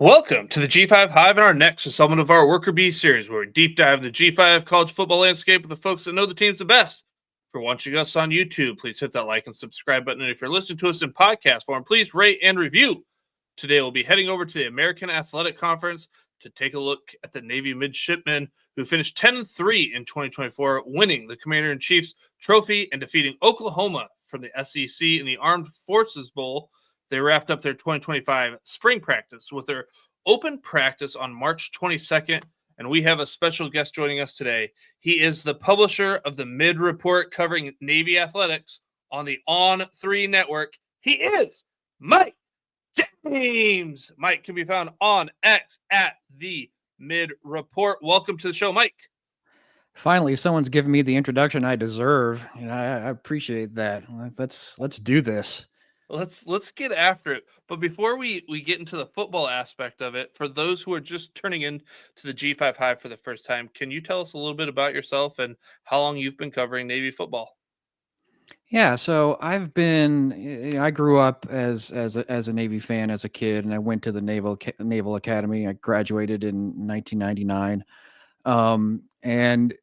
Welcome to the G5 Hive and our next installment of our Worker Bee series, where we deep dive the G5 college football landscape with the folks that know the teams the best. If you're watching us on YouTube, please hit that like and subscribe button. And if you're listening to us in podcast form, please rate and review. Today, we'll be heading over to the American Athletic Conference to take a look at the Navy Midshipmen, who finished 10-3 in 2024, winning the Commander-in-Chief's trophy and defeating Oklahoma from the SEC in the Armed Forces Bowl. They wrapped up their 2025 spring practice with their open practice on March 22nd, and we have a special guest joining us today. He is the publisher of the Mid Report covering Navy athletics on the On3 network. He is Mike James. Mike can be found on X at the Mid Report. Welcome to the show, Mike. Finally, someone's giving me the introduction I deserve, and I appreciate that. Let's do this. Let's get after it. But before we get into the football aspect of it, for those who are just turning in to the G5 Hive for the first time, can you tell us a little bit about yourself and how long you've been covering Navy football? Yeah, so I grew up as a Navy fan as a kid, and I went to the Naval Academy. I graduated in 1999, and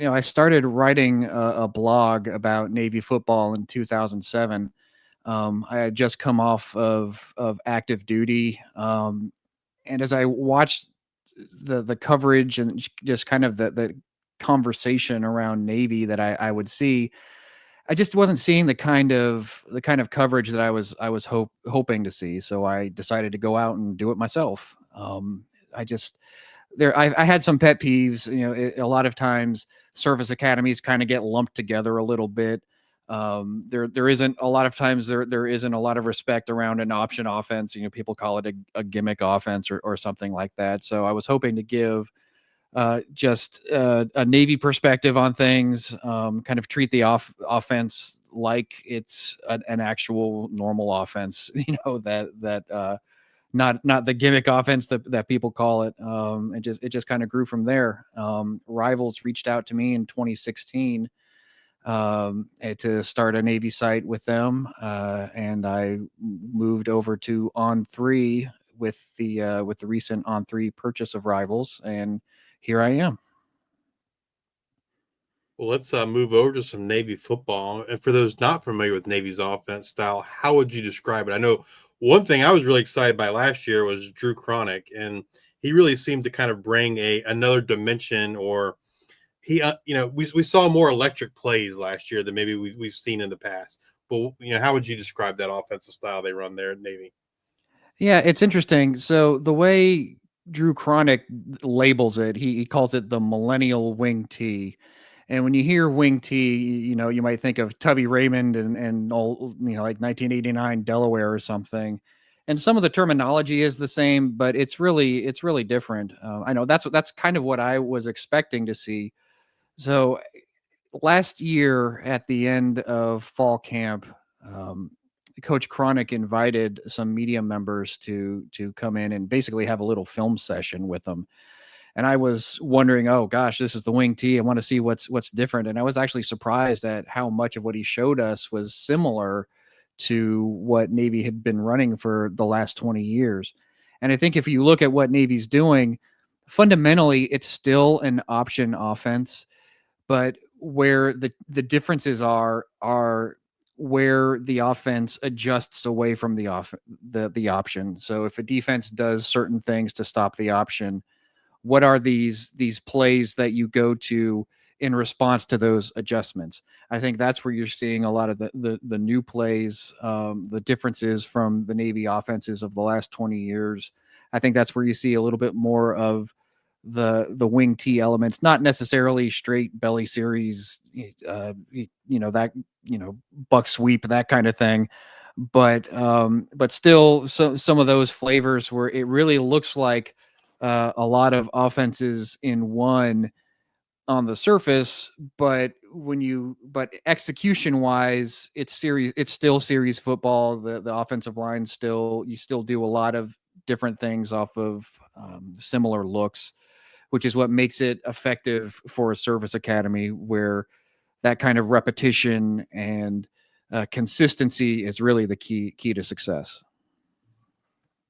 I started writing a blog about Navy football in 2007. I had just come off of active duty, and as I watched the coverage and just kind of the conversation around Navy that I would see, I just wasn't seeing the kind of coverage that I was hoping to see. So I decided to go out and do it myself. I just I had some pet peeves. A lot of times service academies kind of get lumped together a little bit. There isn't a lot of times there isn't a lot of respect around an option offense. People call it a gimmick offense or something like that. So I was hoping to give just a Navy perspective on things, kind of treat the offense like it's an actual normal offense, not the gimmick offense that people call it. It just kind of grew from there. Rivals reached out to me in 2016 to start a Navy site with them, and I moved over to On3 with the recent On3 purchase of Rivals, and here I am. Well, let's move over to some Navy football. And for those not familiar with Navy's offense style, how would you describe it? I know one thing I was really excited by last year was Drew Cronick, and he really seemed to kind of bring another dimension, or he, we saw more electric plays last year than maybe we've seen in the past. But how would you describe that offensive style they run there at Navy? Yeah, it's interesting. So the way Drew Cronick labels it, he calls it the millennial wing tee. And when you hear wing tee, you might think of Tubby Raymond and all, like 1989 Delaware or something. And some of the terminology is the same, but it's really different. I know that's kind of what I was expecting to see. So last year at the end of fall camp, Coach Cronick invited some media members to come in and basically have a little film session with them. And I was wondering, oh gosh, this is the wing tee. I want to see what's different. And I was actually surprised at how much of what he showed us was similar to what Navy had been running for the last 20 years. And I think if you look at what Navy's doing, fundamentally, it's still an option offense, but where the differences are where the offense adjusts away from the option. So if a defense does certain things to stop the option, what are these plays that you go to in response to those adjustments? I think that's where you're seeing a lot of the new plays, the differences from the Navy offenses of the last 20 years. I think that's where you see a little bit more of the wing tee elements, not necessarily straight belly series, buck sweep, that kind of thing. But still, some of those flavors where it really looks like a lot of offenses in one on the surface, but execution wise, it's still series football. The offensive line you still do a lot of different things off of similar looks, which is what makes it effective for a service academy, where that kind of repetition and consistency is really the key to success.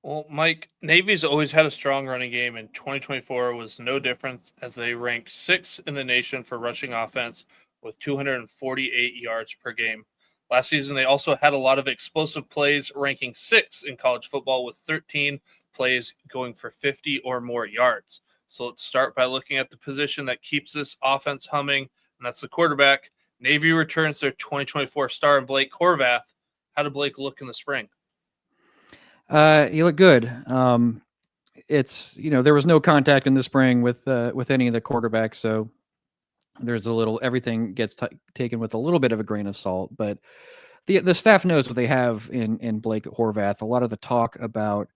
Well, Mike, Navy's always had a strong running game, and 2024 was no different as they ranked sixth in the nation for rushing offense with 248 yards per game. Last season, they also had a lot of explosive plays, ranking sixth in college football with 13 plays going for 50 or more yards. So let's start by looking at the position that keeps this offense humming, and that's the quarterback. Navy returns their 2024 star in Blake Horvath. How did Blake look in the spring? You look good. It's there was no contact in the spring with any of the quarterbacks, so there's a little everything gets taken with a little bit of a grain of salt. But the staff knows what they have in Blake Horvath. A lot of the talk about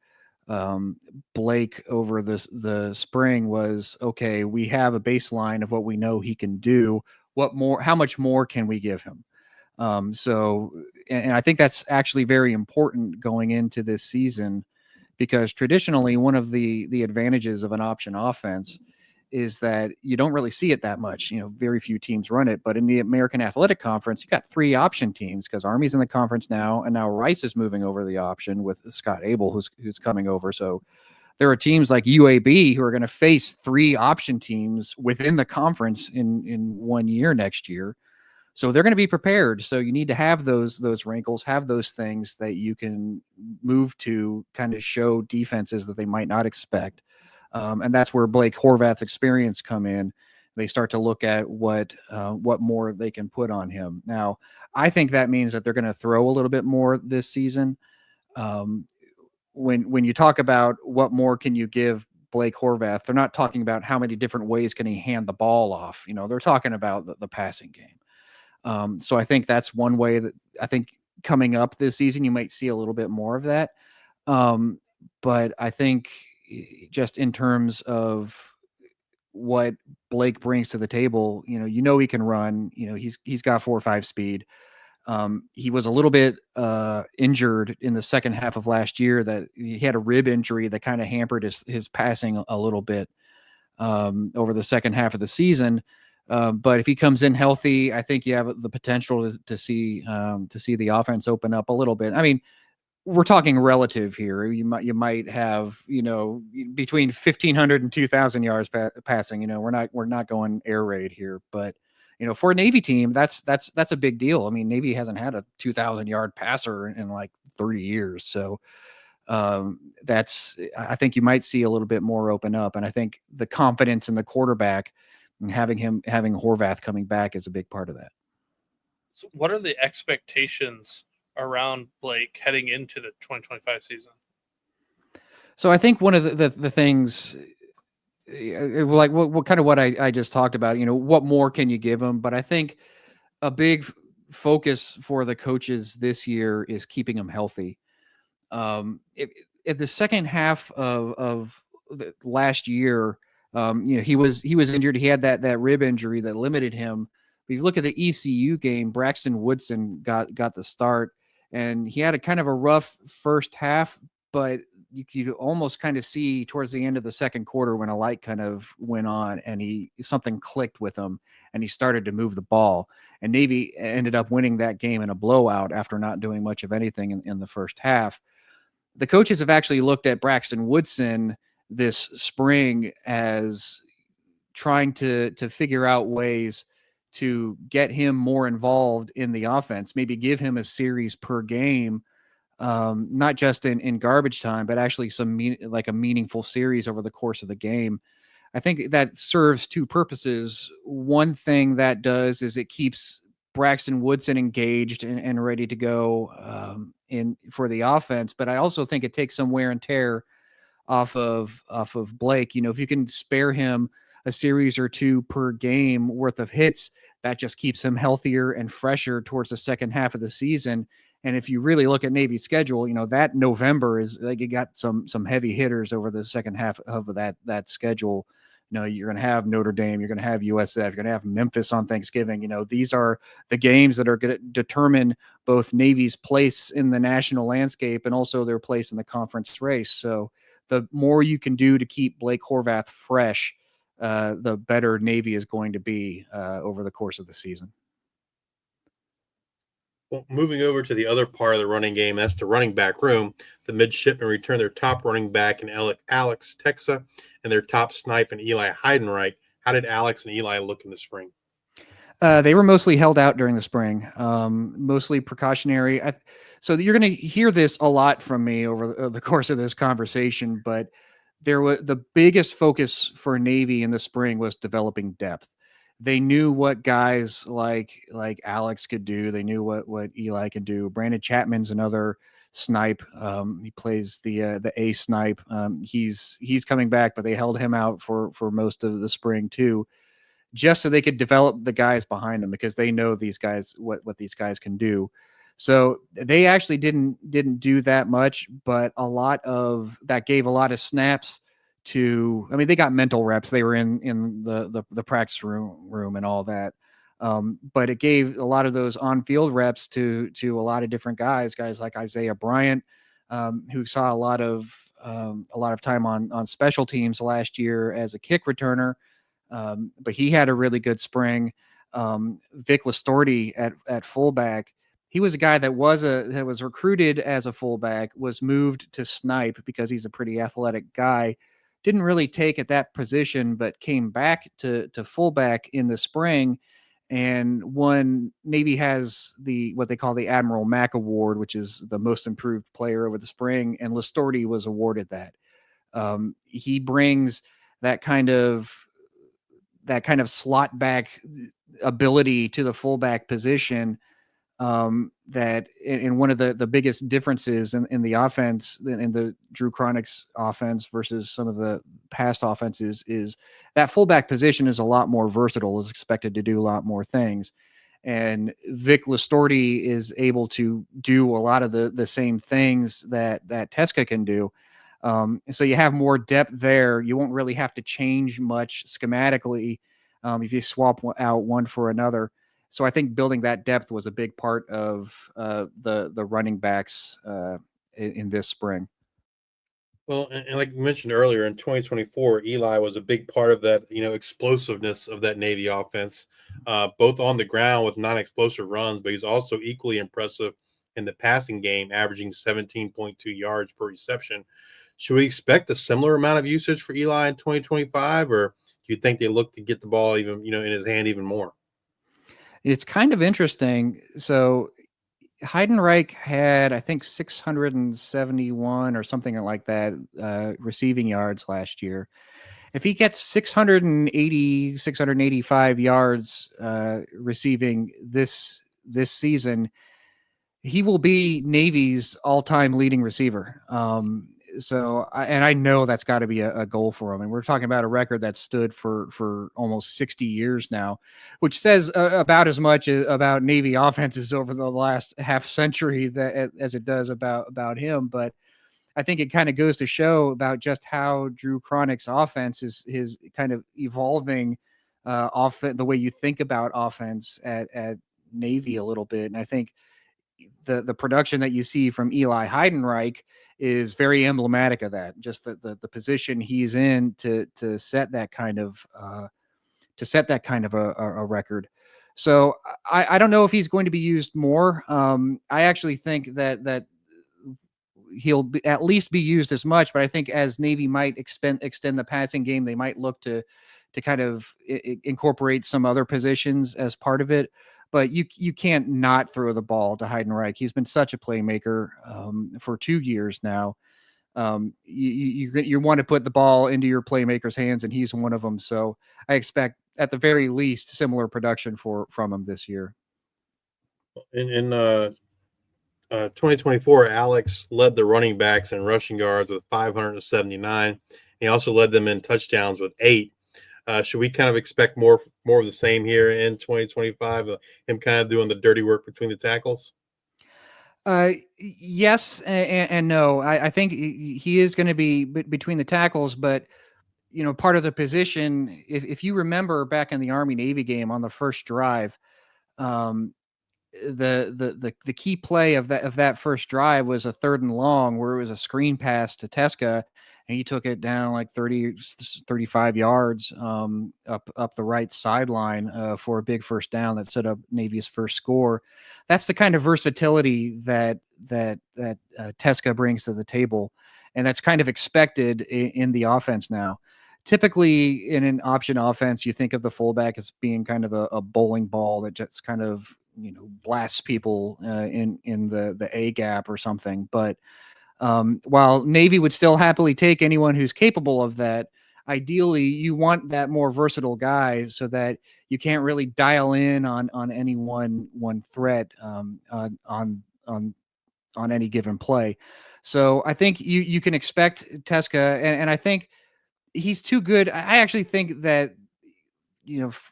Blake over the spring was, okay, we have a baseline of what we know he can do. What more? How much more can we give him? And I think that's actually very important going into this season, because traditionally one of the advantages of an option offense is that you don't really see it that much. Very few teams run it, but in the American Athletic Conference, you got 3 option teams because Army's in the conference now, and now Rice is moving over the option with Scott Abel, who's coming over. So there are teams like UAB who are going to face 3 option teams within the conference in 1 year next year. So they're going to be prepared. So you need to have those wrinkles, have those things that you can move to kind of show defenses that they might not expect. And that's where Blake Horvath's experience come in. They start to look at what more they can put on him. Now, I think that means that they're going to throw a little bit more this season. When you talk about what more can you give Blake Horvath, they're not talking about how many different ways can he hand the ball off. They're talking about the passing game. So I think that's one way that I think coming up this season, you might see a little bit more of that. But I think just in terms of what Blake brings to the table, he can run, he's got 4.5 speed. He was a little bit injured in the second half of last year, that he had a rib injury that kind of hampered his passing a little bit over the second half of the season. But if he comes in healthy, I think you have the potential to see the offense open up a little bit. I mean, we're talking relative here. You might have between 1,500 and 2,000 yards passing. We're not going air raid here, but for a Navy team, that's a big deal. I mean, Navy hasn't had a 2,000 yard passer in like 30 years, so I think you might see a little bit more open up, and I think the confidence in the quarterback and having Horvath coming back is a big part of that. So what are the expectations around Blake heading into the 2025 season? So I think one of the things, like what kind of what I just talked about, what more can you give him? But I think a big focus for the coaches this year is keeping him healthy. At the second half of the last year, he was injured. He had that rib injury that limited him. But if you look at the ECU game, Braxton Woodson got the start, and he had a kind of a rough first half, but you could almost kind of see towards the end of the second quarter when a light kind of went on and something clicked with him and he started to move the ball. And Navy ended up winning that game in a blowout after not doing much of anything in the first half. The coaches have actually looked at Braxton Woodson this spring as trying to figure out ways to get him more involved in the offense, maybe give him a series per game, not just in garbage time, but actually like a meaningful series over the course of the game. I think that serves 2 purposes. One thing that does is it keeps Braxton Woodson engaged and ready to go in for the offense. But I also think it takes some wear and tear off of Blake. If you can spare him a series or 2 per game worth of hits, that just keeps him healthier and fresher towards the second half of the season. And if you really look at Navy's schedule, that November is like you got some heavy hitters over the second half of that schedule. You're going to have Notre Dame, you're going to have USF, you're going to have Memphis on Thanksgiving. These are the games that are going to determine both Navy's place in the national landscape and also their place in the conference race. So the more you can do to keep Blake Horvath fresh, the better Navy is going to be over the course of the season. Well, moving over to the other part of the running game, that's the running back room. The midshipmen return their top running back in Alex Texa and their top snipe in Eli Heidenreich. How did Alex and Eli look in the spring? They were mostly held out during the spring, mostly precautionary. So you're going to hear this a lot from me over the course of this conversation, but there was the biggest focus for Navy in the spring was developing depth. They knew what guys like Alex could do. They knew what Eli could do. Brandon Chapman's another snipe. He plays the A snipe. He's coming back, but they held him out for most of the spring too, just so they could develop the guys behind them, because they know these guys, what these guys can do. So they actually didn't do that much, but a lot of that gave a lot of snaps to, I mean, they got mental reps. They were in the practice room and all that. But it gave a lot of those on-field reps to a lot of different guys like Isaiah Bryant, who saw a lot of time on special teams last year as a kick returner. But he had a really good spring. Vic Listorti at fullback, he was a guy that was recruited as a fullback, was moved to snipe because he's a pretty athletic guy. Didn't really take at that position, but came back to fullback in the spring. And Navy has what they call the Admiral Mack Award, which is the most improved player over the spring, and Listorti was awarded that. He brings that kind of slot back ability to the fullback position, that in one of the biggest differences in the offense, in the Drew Cronick's offense versus some of the past offenses, is that fullback position is a lot more versatile, is expected to do a lot more things. And Vic Listorti is able to do a lot of the same things that Teska can do. So you have more depth there. You won't really have to change much schematically if you swap out one for another. So I think building that depth was a big part of the running backs in this spring. Well, and like you mentioned earlier, in 2024, Eli was a big part of that, explosiveness of that Navy offense, both on the ground with non-explosive runs, but he's also equally impressive in the passing game, averaging 17.2 yards per reception. Should we expect a similar amount of usage for Eli in 2025, or do you think they look to get the ball even, in his hand even more? It's kind of interesting. So Heidenreich had, I think, 671 or something like that receiving yards last year. If he gets 680, 685 yards receiving this season, he will be Navy's all-time leading receiver. I know that's got to be a goal for him. And we're talking about a record that stood for almost 60 years now, which says about as much about Navy offenses over the last half century as it does about him. But I think it kind of goes to show about just how Drew Cronick's offense is kind of evolving the way you think about offense at Navy a little bit. And I think the production that you see from Eli Heidenreich is very emblematic of that. Just the position he's in to set that kind of a record. So I don't know if he's going to be used more. I actually think that he'll at least be used as much, but I think as Navy might extend the passing game, they might look to kind of incorporate some other positions as part of it. But you can't not throw the ball to Heidenreich. He's been such a playmaker for 2 years now. You want to put the ball into your playmaker's hands, and he's one of them. So I expect at the very least similar production from him this year. In 2024, Alex led the running backs in rushing yards with 579. He also led them in touchdowns with 8. Should we kind of expect more of the same here in 2025? Him kind of doing the dirty work between the tackles? Yes and no. I think he is going to be between the tackles, but part of the position. If you remember back in the Army-Navy game on the first drive, the key play of that first drive was a 3rd and long where it was a screen pass to Teska, and he took it down like 30, 35 yards up the right sideline for a big first down that set up Navy's first score. That's the kind of versatility that Teska brings to the table, and that's kind of expected in the offense now. Typically, in an option offense, you think of the fullback as being kind of a bowling ball that just kind of blasts people in the A gap or something. But while Navy would still happily take anyone who's capable of that, ideally you want that more versatile guy so that you can't really dial in on any one threat on any given play. So I think you can expect Teska, and I think he's too good. I actually think that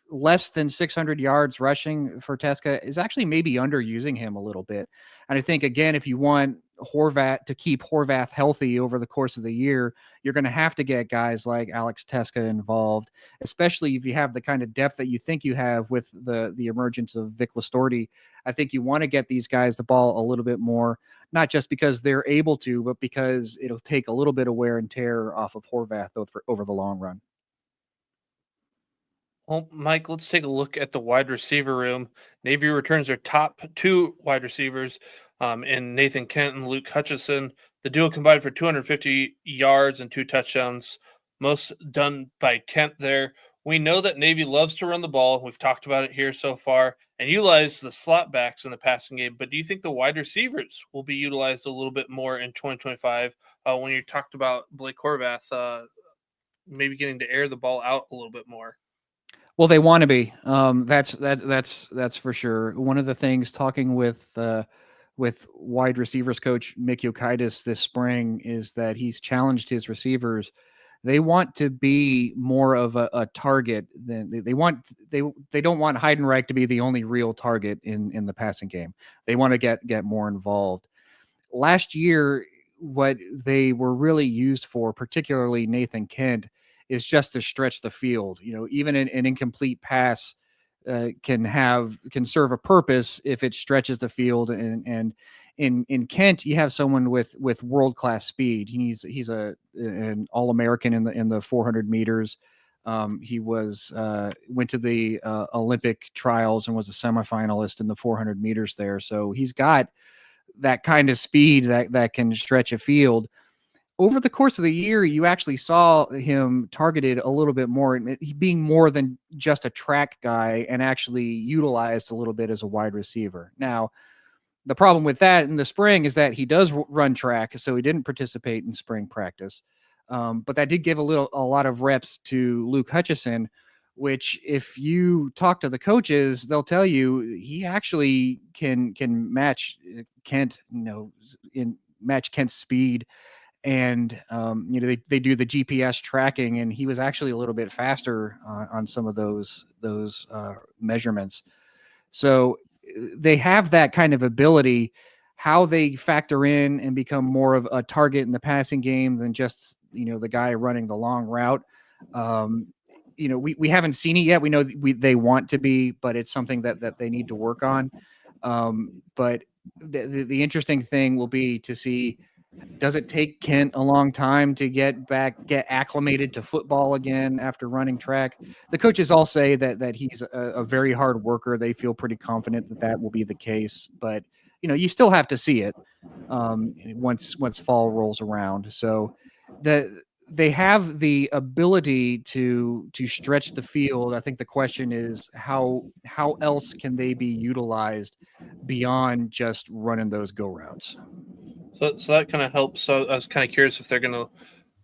less than 600 yards rushing for Teska is actually maybe underusing him a little bit. And I think, again, if you want Horvath to keep Horvath healthy over the course of the year, you're going to have to get guys like Alex Teska involved, especially if you have the kind of depth that you think you have with the emergence of Vic Listorti. I think you want to get these guys the ball a little bit more, not just because they're able to, but because it'll take a little bit of wear and tear off of Horvath over the long run. Well, Mike, let's take a look at the wide receiver room. Navy returns their top two wide receivers in Nathan Kent and Luke Hutchison. The duo combined for 250 yards and 2 touchdowns, most done by Kent there. We know that Navy loves to run the ball. We've talked about it here so far and utilize the slot backs in the passing game. But do you think the wide receivers will be utilized a little bit more in 2025 when you talked about Blake Horvath maybe getting to air the ball out a little bit more? Well, they want to be. That's for sure. One of the things talking with wide receivers coach Mick Yokaitis this spring is that he's challenged his receivers. They want to be more of a target than they don't want Heidenreich to be the only real target in the passing game. They want to get more involved. Last year, what they were really used for, particularly Nathan Kent, is just to stretch the field. Even an incomplete pass can serve a purpose if it stretches the field. And in Kent, you have someone with world-class speed. He's an All-American in the 400 meters. He went to the Olympic trials and was a semifinalist in the 400 meters there. So he's got that kind of speed that can stretch a field. Over the course of the year, you actually saw him targeted a little bit more, being more than just a track guy and actually utilized a little bit as a wide receiver. Now, the problem with that in the spring is that he does run track, so he didn't participate in spring practice. But that did give a lot of reps to Luke Hutchison, which if you talk to the coaches, they'll tell you he actually can match Kent, match Kent's speed. And, they do the GPS tracking, and he was actually a little bit faster on some of those measurements. So they have that kind of ability. How they factor in and become more of a target in the passing game than just, the guy running the long route. We haven't seen it yet. We know they want to be, but it's something that they need to work on. But the interesting thing will be to see, does it take Kent a long time to get acclimated to football again after running track? The coaches all say that he's a very hard worker. They feel pretty confident that will be the case, but you still have to see it once fall rolls around. So they have the ability to stretch the field. I think the question is how else can they be utilized beyond just running those go routes? So that kind of helps. So I was kind of curious if they're going to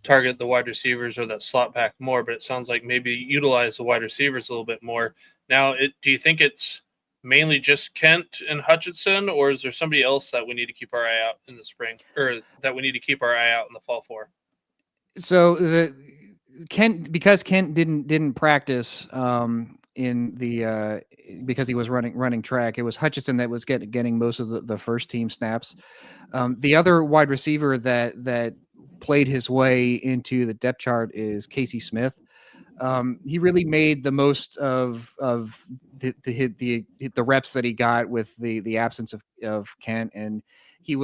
target the wide receivers or that slot back more, but it sounds like maybe utilize the wide receivers a little bit more. Now, do you think it's mainly just Kent and Hutchinson, or is there somebody else that we need to keep our eye out in the spring, or that we need to keep our eye out in the fall for? So because Kent didn't practice because he was running track, it was Hutchinson that was getting most of the first team snaps. The other wide receiver that played his way into the depth chart is Casey Smith. He really made the most of the reps that he got with the absence of Kent, and he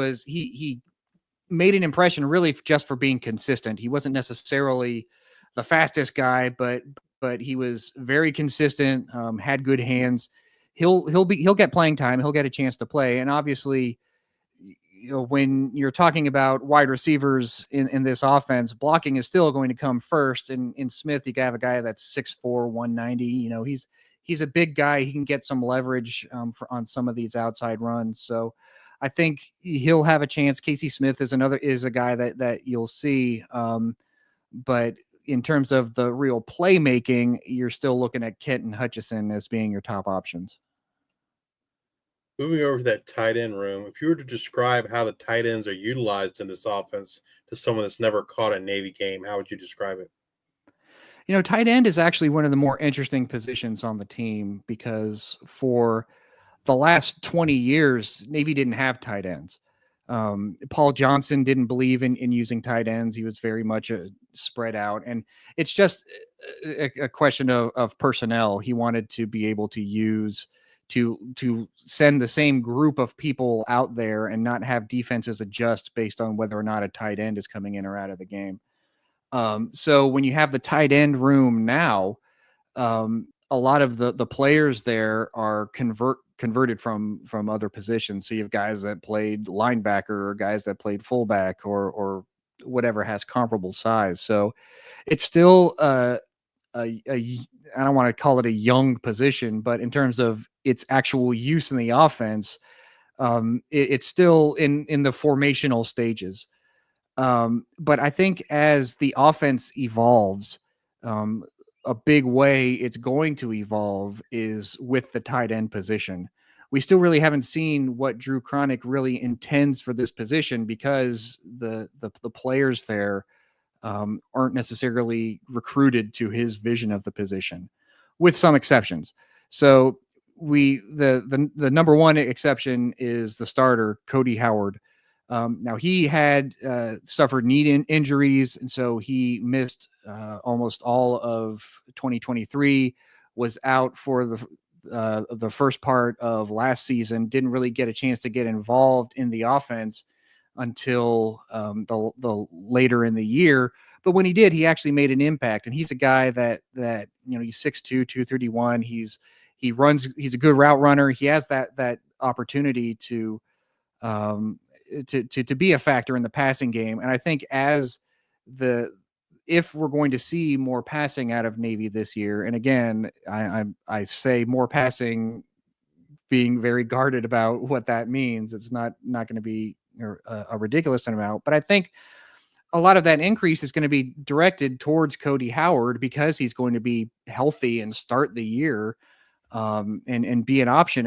made an impression really just for being consistent. He wasn't necessarily the fastest guy, but he was very consistent, had good hands. He'll get playing time. He'll get a chance to play. And obviously, when you're talking about wide receivers in this offense, blocking is still going to come first. And in Smith, you have a guy that's 6'4", 190. He's a big guy. He can get some leverage on some of these outside runs. So I think he'll have a chance. Casey Smith is a guy that you'll see. But in terms of the real playmaking, you're still looking at Kenton Hutchison as being your top options. Moving over to that tight end room, if you were to describe how the tight ends are utilized in this offense to someone that's never caught a Navy game, how would you describe it? Tight end is actually one of the more interesting positions on the team because for the last 20 years, Navy didn't have tight ends. Paul Johnson didn't believe in using tight ends. He was very much spread out. And it's just a question of personnel. He wanted to be able to send the same group of people out there and not have defenses adjust based on whether or not a tight end is coming in or out of the game. So when you have the tight end room now, a lot of the players there are converted from other positions. So you have guys that played linebacker or guys that played fullback or whatever has comparable size. So it's still I don't want to call it a young position, but in terms of its actual use in the offense, it's still in the formational stages. But I think as the offense evolves, a big way it's going to evolve is with the tight end position. We still really haven't seen what Drew Cronick really intends for this position because the players there aren't necessarily recruited to his vision of the position, with some exceptions. So the number one exception is the starter, Cody Howard. Now he had suffered knee injuries, and so he missed almost all of 2023, was out for the first part of last season, didn't really get a chance to get involved in the offense until the later in the year. But when he did, he actually made an impact. And he's a guy that he's 6'2", 231. He's a good route runner. He has that opportunity to be a factor in the passing game. And I think if we're going to see more passing out of Navy this year, and again, I say more passing, being very guarded about what that means. It's not going to be a ridiculous amount, but I think a lot of that increase is going to be directed towards Cody Howard because he's going to be healthy and start the year and be an option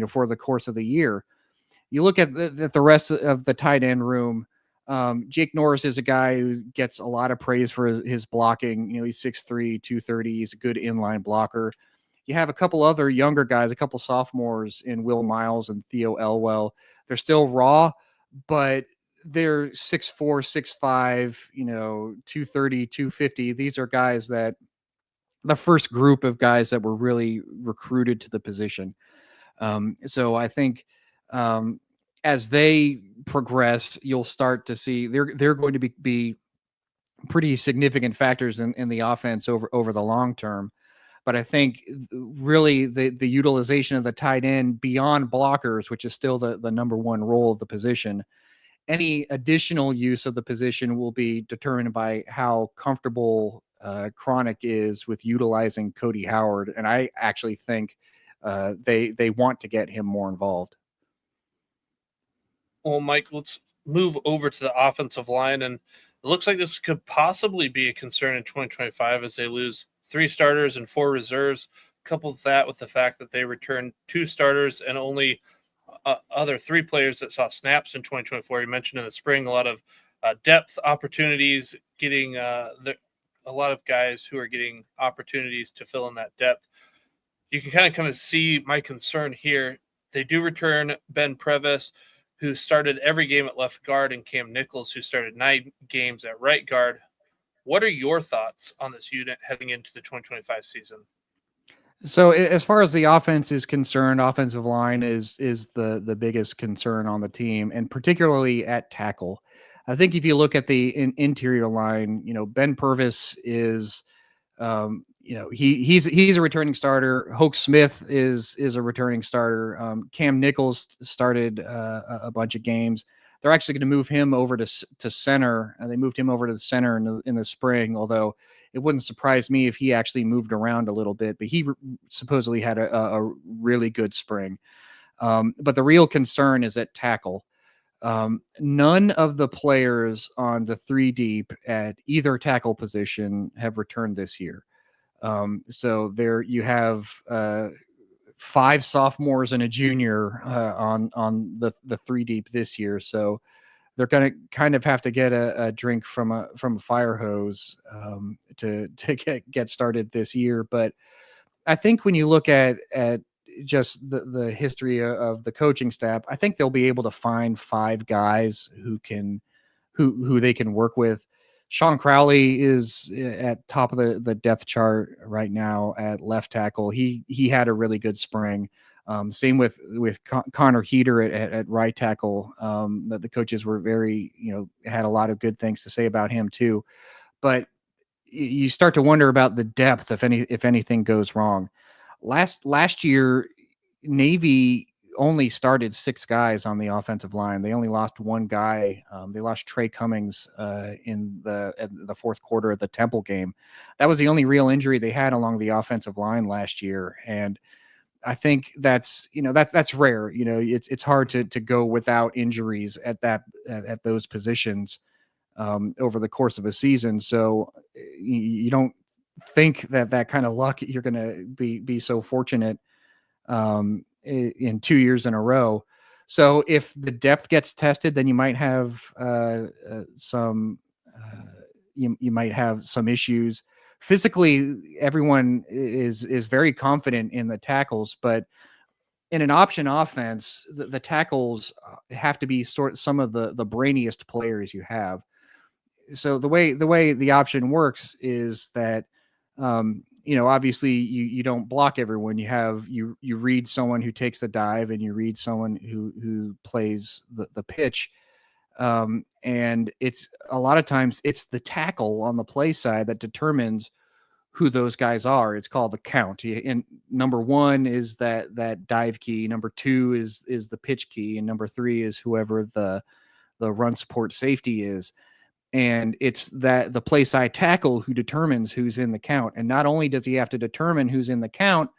for the course of the year. You look at the rest of the tight end room. Jake Norris is a guy who gets a lot of praise for his blocking. He's 6'3", 230. He's a good inline blocker. You have a couple other younger guys, a couple sophomores in Will Miles and Theo Elwell. They're still raw, but they're 6'4", 6'5", 230, 250. These are guys that the first group of guys that were really recruited to the position. So I think as they progress, you'll start to see they're going to be pretty significant factors in the offense over the long term. But I think really the utilization of the tight end beyond blockers, which is still the number one role of the position, any additional use of the position will be determined by how comfortable Cronick is with utilizing Cody Howard. And I actually think they want to get him more involved. Well, Mike, let's move over to the offensive line. And it looks like this could possibly be a concern in 2025 as they lose 3 starters and 4 reserves. Couple that with the fact that they returned 2 starters and only other 3 players that saw snaps in 2024. You mentioned in the spring a lot of depth opportunities, getting a lot of guys who are getting opportunities to fill in that depth. You can kind of see my concern here. They do return Ben Previs, who started every game at left guard, and Cam Nichols, who started 9 games at right guard. What are your thoughts on this unit heading into the 2025 season? So as far as the offense is concerned, offensive line is the biggest concern on the team, and particularly at tackle. I think if you look at the interior line, Ben Purvis is, he's a returning starter. Hoke Smith is a returning starter. Cam Nichols started a bunch of games. They're actually going to move him over to center. They moved him over to the center in the spring, although it wouldn't surprise me if he actually moved around a little bit. But he supposedly had a really good spring. But the real concern is at tackle. None of the players on the 3 deep at either tackle position have returned this year. So there you have 5 sophomores and a junior on the 3 deep this year. So they're going to kind of have to get a drink from a fire hose to get started this year. But I think when you look at just the history of the coaching staff, I think they'll be able to find 5 guys who they can work with. Sean Crowley is at top of the depth chart right now at left tackle. He had a really good spring. Same with Connor Heater at right tackle. That the coaches were very, had a lot of good things to say about him too. But you start to wonder about the depth if anything goes wrong. Last year, Navy only started 6 guys on the offensive line. They only lost 1 guy. They lost Trey Cummings in the fourth quarter of the Temple game. That was the only real injury they had along the offensive line last year. And I think that's rare. It's hard to go without injuries at those positions over the course of a season. So you don't think that kind of luck you're going to be so fortunate in 2 years in a row. So if the depth gets tested, then you might have some issues. Physically, everyone is very confident in the tackles, but in an option offense, the tackles have to be some of the brainiest players you have. So the way the option works is that obviously you don't block everyone. You read someone who takes the dive, and you read someone who plays the pitch. And it's a lot of times it's the tackle on the play side that determines who those guys are. It's called the count. And number 1 is that dive key. Number 2 is the pitch key, and number 3 is whoever the run support safety is. And it's that the play side tackle who determines who's in the count. And not only does he have to determine who's in the count,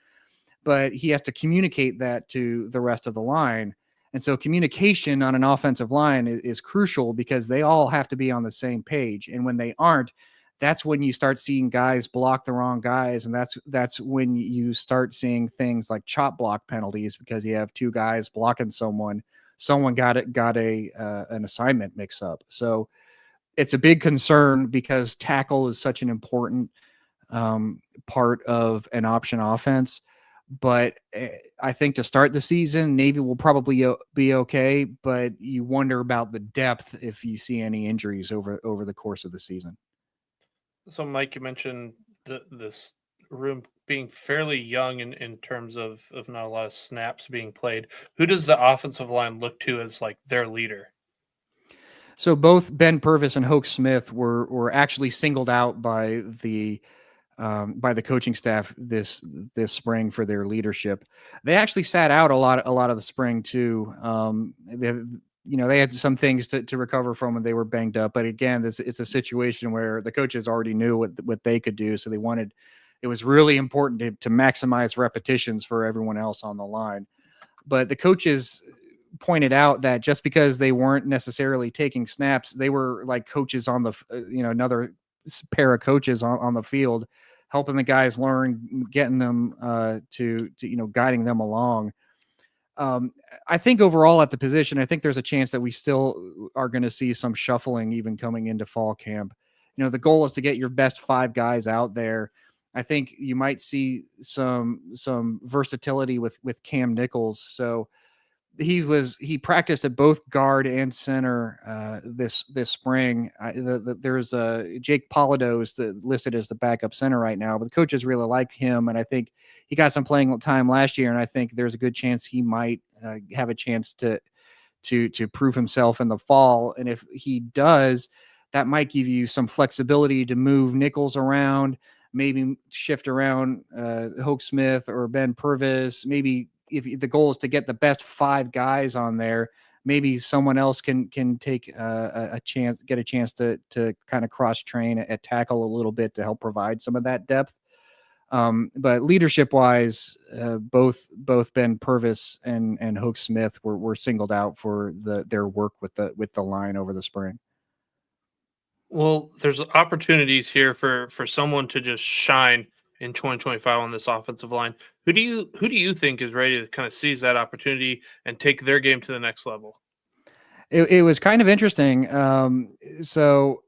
but he has to communicate that to the rest of the line. And so communication on an offensive line is crucial, because they all have to be on the same page. And when they aren't, that's when you start seeing guys block the wrong guys. And that's when you start seeing things like chop block penalties, because you have 2 guys blocking someone got an assignment mix up. So it's a big concern, because tackle is such an important part of an option offense. But I think to start the season, Navy will probably be okay, but you wonder about the depth if you see any injuries over the course of the season. So, Mike, you mentioned this room being fairly young in terms of not a lot of snaps being played. Who does the offensive line look to as like their leader? So both Ben Purvis and Hoke Smith were actually singled out by the coaching staff this spring for their leadership. They actually sat out a lot of the spring too. They had some things to recover from when they were banged up. But again, it's a situation where the coaches already knew what they could do, so it was really important to maximize repetitions for everyone else on the line. But the coaches pointed out that just because they weren't necessarily taking snaps, they were like coaches on the, another pair of coaches on the field, helping the guys learn, getting them to guiding them along. I think overall at the position, I think there's a chance that we still are going to see some shuffling even coming into fall camp. The goal is to get your best 5 guys out there. I think you might see some versatility with Cam Nichols. So he practiced at both guard and center this spring. There's Jake Polido is listed as the backup center right now, but the coaches really like him, and I think he got some playing time last year, and I think there's a good chance he might have a chance to to prove himself in the fall. And if he does, that might give you some flexibility to move nickels around, maybe shift around Hoke Smith or Ben Purvis. Maybe if the goal is to get the best 5 guys on there, maybe someone else can take a chance, get a chance to kind of cross train at tackle a little bit to help provide some of that depth. But leadership wise, both Ben Purvis and Hoke Smith were singled out for their work with the line over the spring. Well, there's opportunities here for someone to just shine in 2025 on this offensive line. Who do you think is ready to kind of seize that opportunity and take their game to the next level? It was kind of interesting. So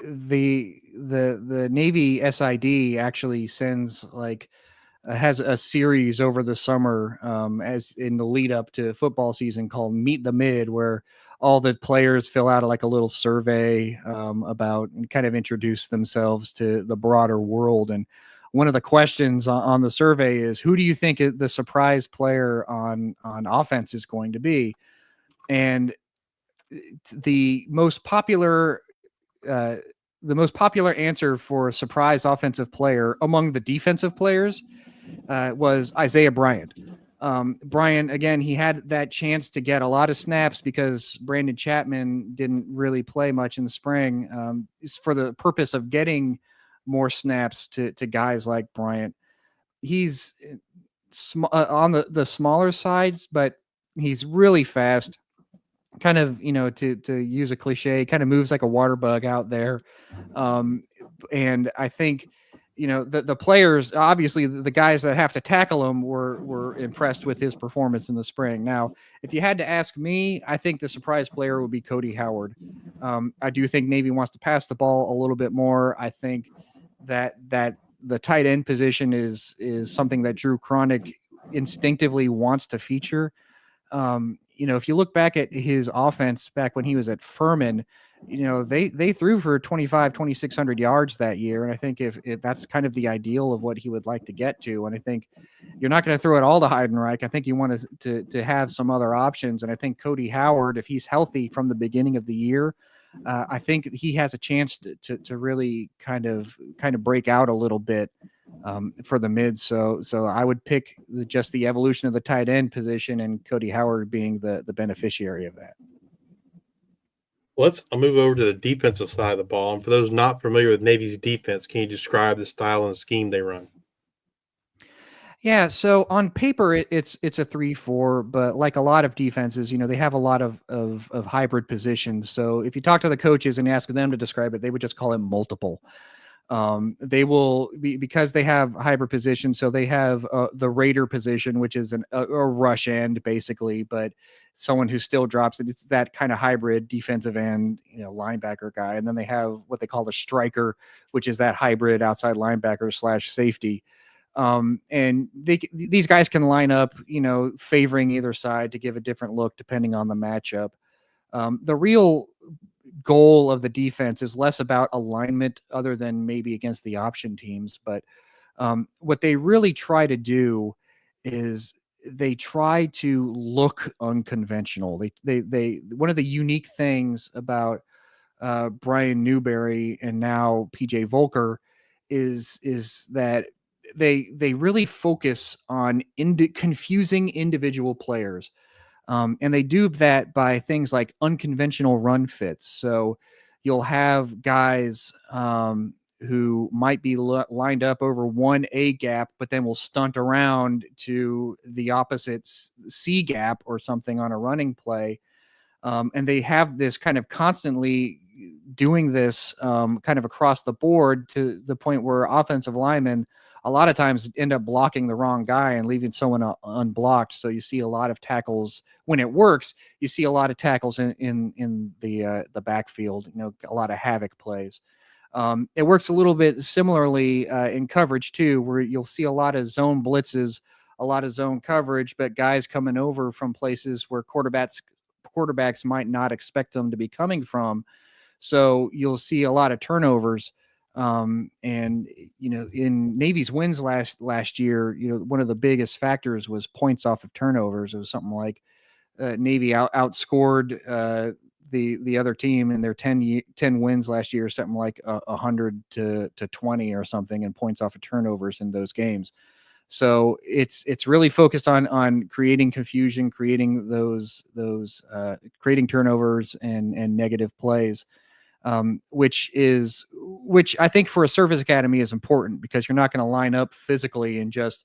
the Navy SID actually sends has a series over the summer as in the lead up to football season called Meet the Mid, where all the players fill out like a little survey about and kind of introduce themselves to the broader world. And one of the questions on the survey is, who do you think the surprise player on offense is going to be? And the most popular answer for a surprise offensive player among the defensive players was Isaiah Bryant. Bryant, again, he had that chance to get a lot of snaps because Brandon Chapman didn't really play much in the spring. For the purpose of getting more snaps to guys like Bryant. He's on the smaller sides, but he's really fast. Kind of, to use a cliche, kind of moves like a water bug out there. And I think, the players, obviously the guys that have to tackle him were impressed with his performance in the spring. Now, if you had to ask me, I think the surprise player would be Cody Howard. I do think Navy wants to pass the ball a little bit more. I think that the tight end position is something that Drew Cronick instinctively wants to feature. If you look back at his offense back when he was at Furman, they threw for 2,600 yards that year. And I think if that's kind of the ideal of what he would like to get to. And I think you're not going to throw it all to Heidenreich. I think you want to have some other options. And I think Cody Howard, if he's healthy from the beginning of the year, I think he has a chance to really kind of break out a little bit for the mid. So I would pick just the evolution of the tight end position and Cody Howard being the beneficiary of that. I'll move over to the defensive side of the ball. And for those not familiar with Navy's defense, can you describe the style and scheme they run? Yeah, so on paper it's a 3-4, but like a lot of defenses, they have a lot of hybrid positions. So if you talk to the coaches and ask them to describe it, they would just call it multiple. They will be, because they have hybrid positions. So they have the Raider position, which is a rush end basically, but someone who still drops it. It's that kind of hybrid defensive end, linebacker guy. And then they have what they call the striker, which is that hybrid outside linebacker / safety. And these guys can line up, favoring either side to give a different look depending on the matchup. The real goal of the defense is less about alignment other than maybe against the option teams. But what they really try to do is they try to look unconventional. They one of the unique things about Brian Newberry and now PJ Volker is that they really focus on confusing individual players. And they do that by things like unconventional run fits. So you'll have guys who might be lined up over one A gap, but then will stunt around to the opposite C gap or something on a running play. And they have this kind of constantly doing this kind of across the board to the point where offensive linemen a lot of times end up blocking the wrong guy and leaving someone unblocked. So you see a lot of tackles when it works. You see a lot of tackles in the backfield. A lot of havoc plays. It works a little bit similarly in coverage too, where you'll see a lot of zone blitzes, a lot of zone coverage, but guys coming over from places where quarterbacks might not expect them to be coming from. So you'll see a lot of turnovers. And in Navy's wins last year, one of the biggest factors was points off of turnovers. It was something like Navy outscored the other team in their 10 wins last year, something like 100 to 20 or something, in points off of turnovers in those games. So it's really focused on creating confusion, creating creating turnovers and negative plays, which I think for a service academy is important, because you're not going to line up physically and just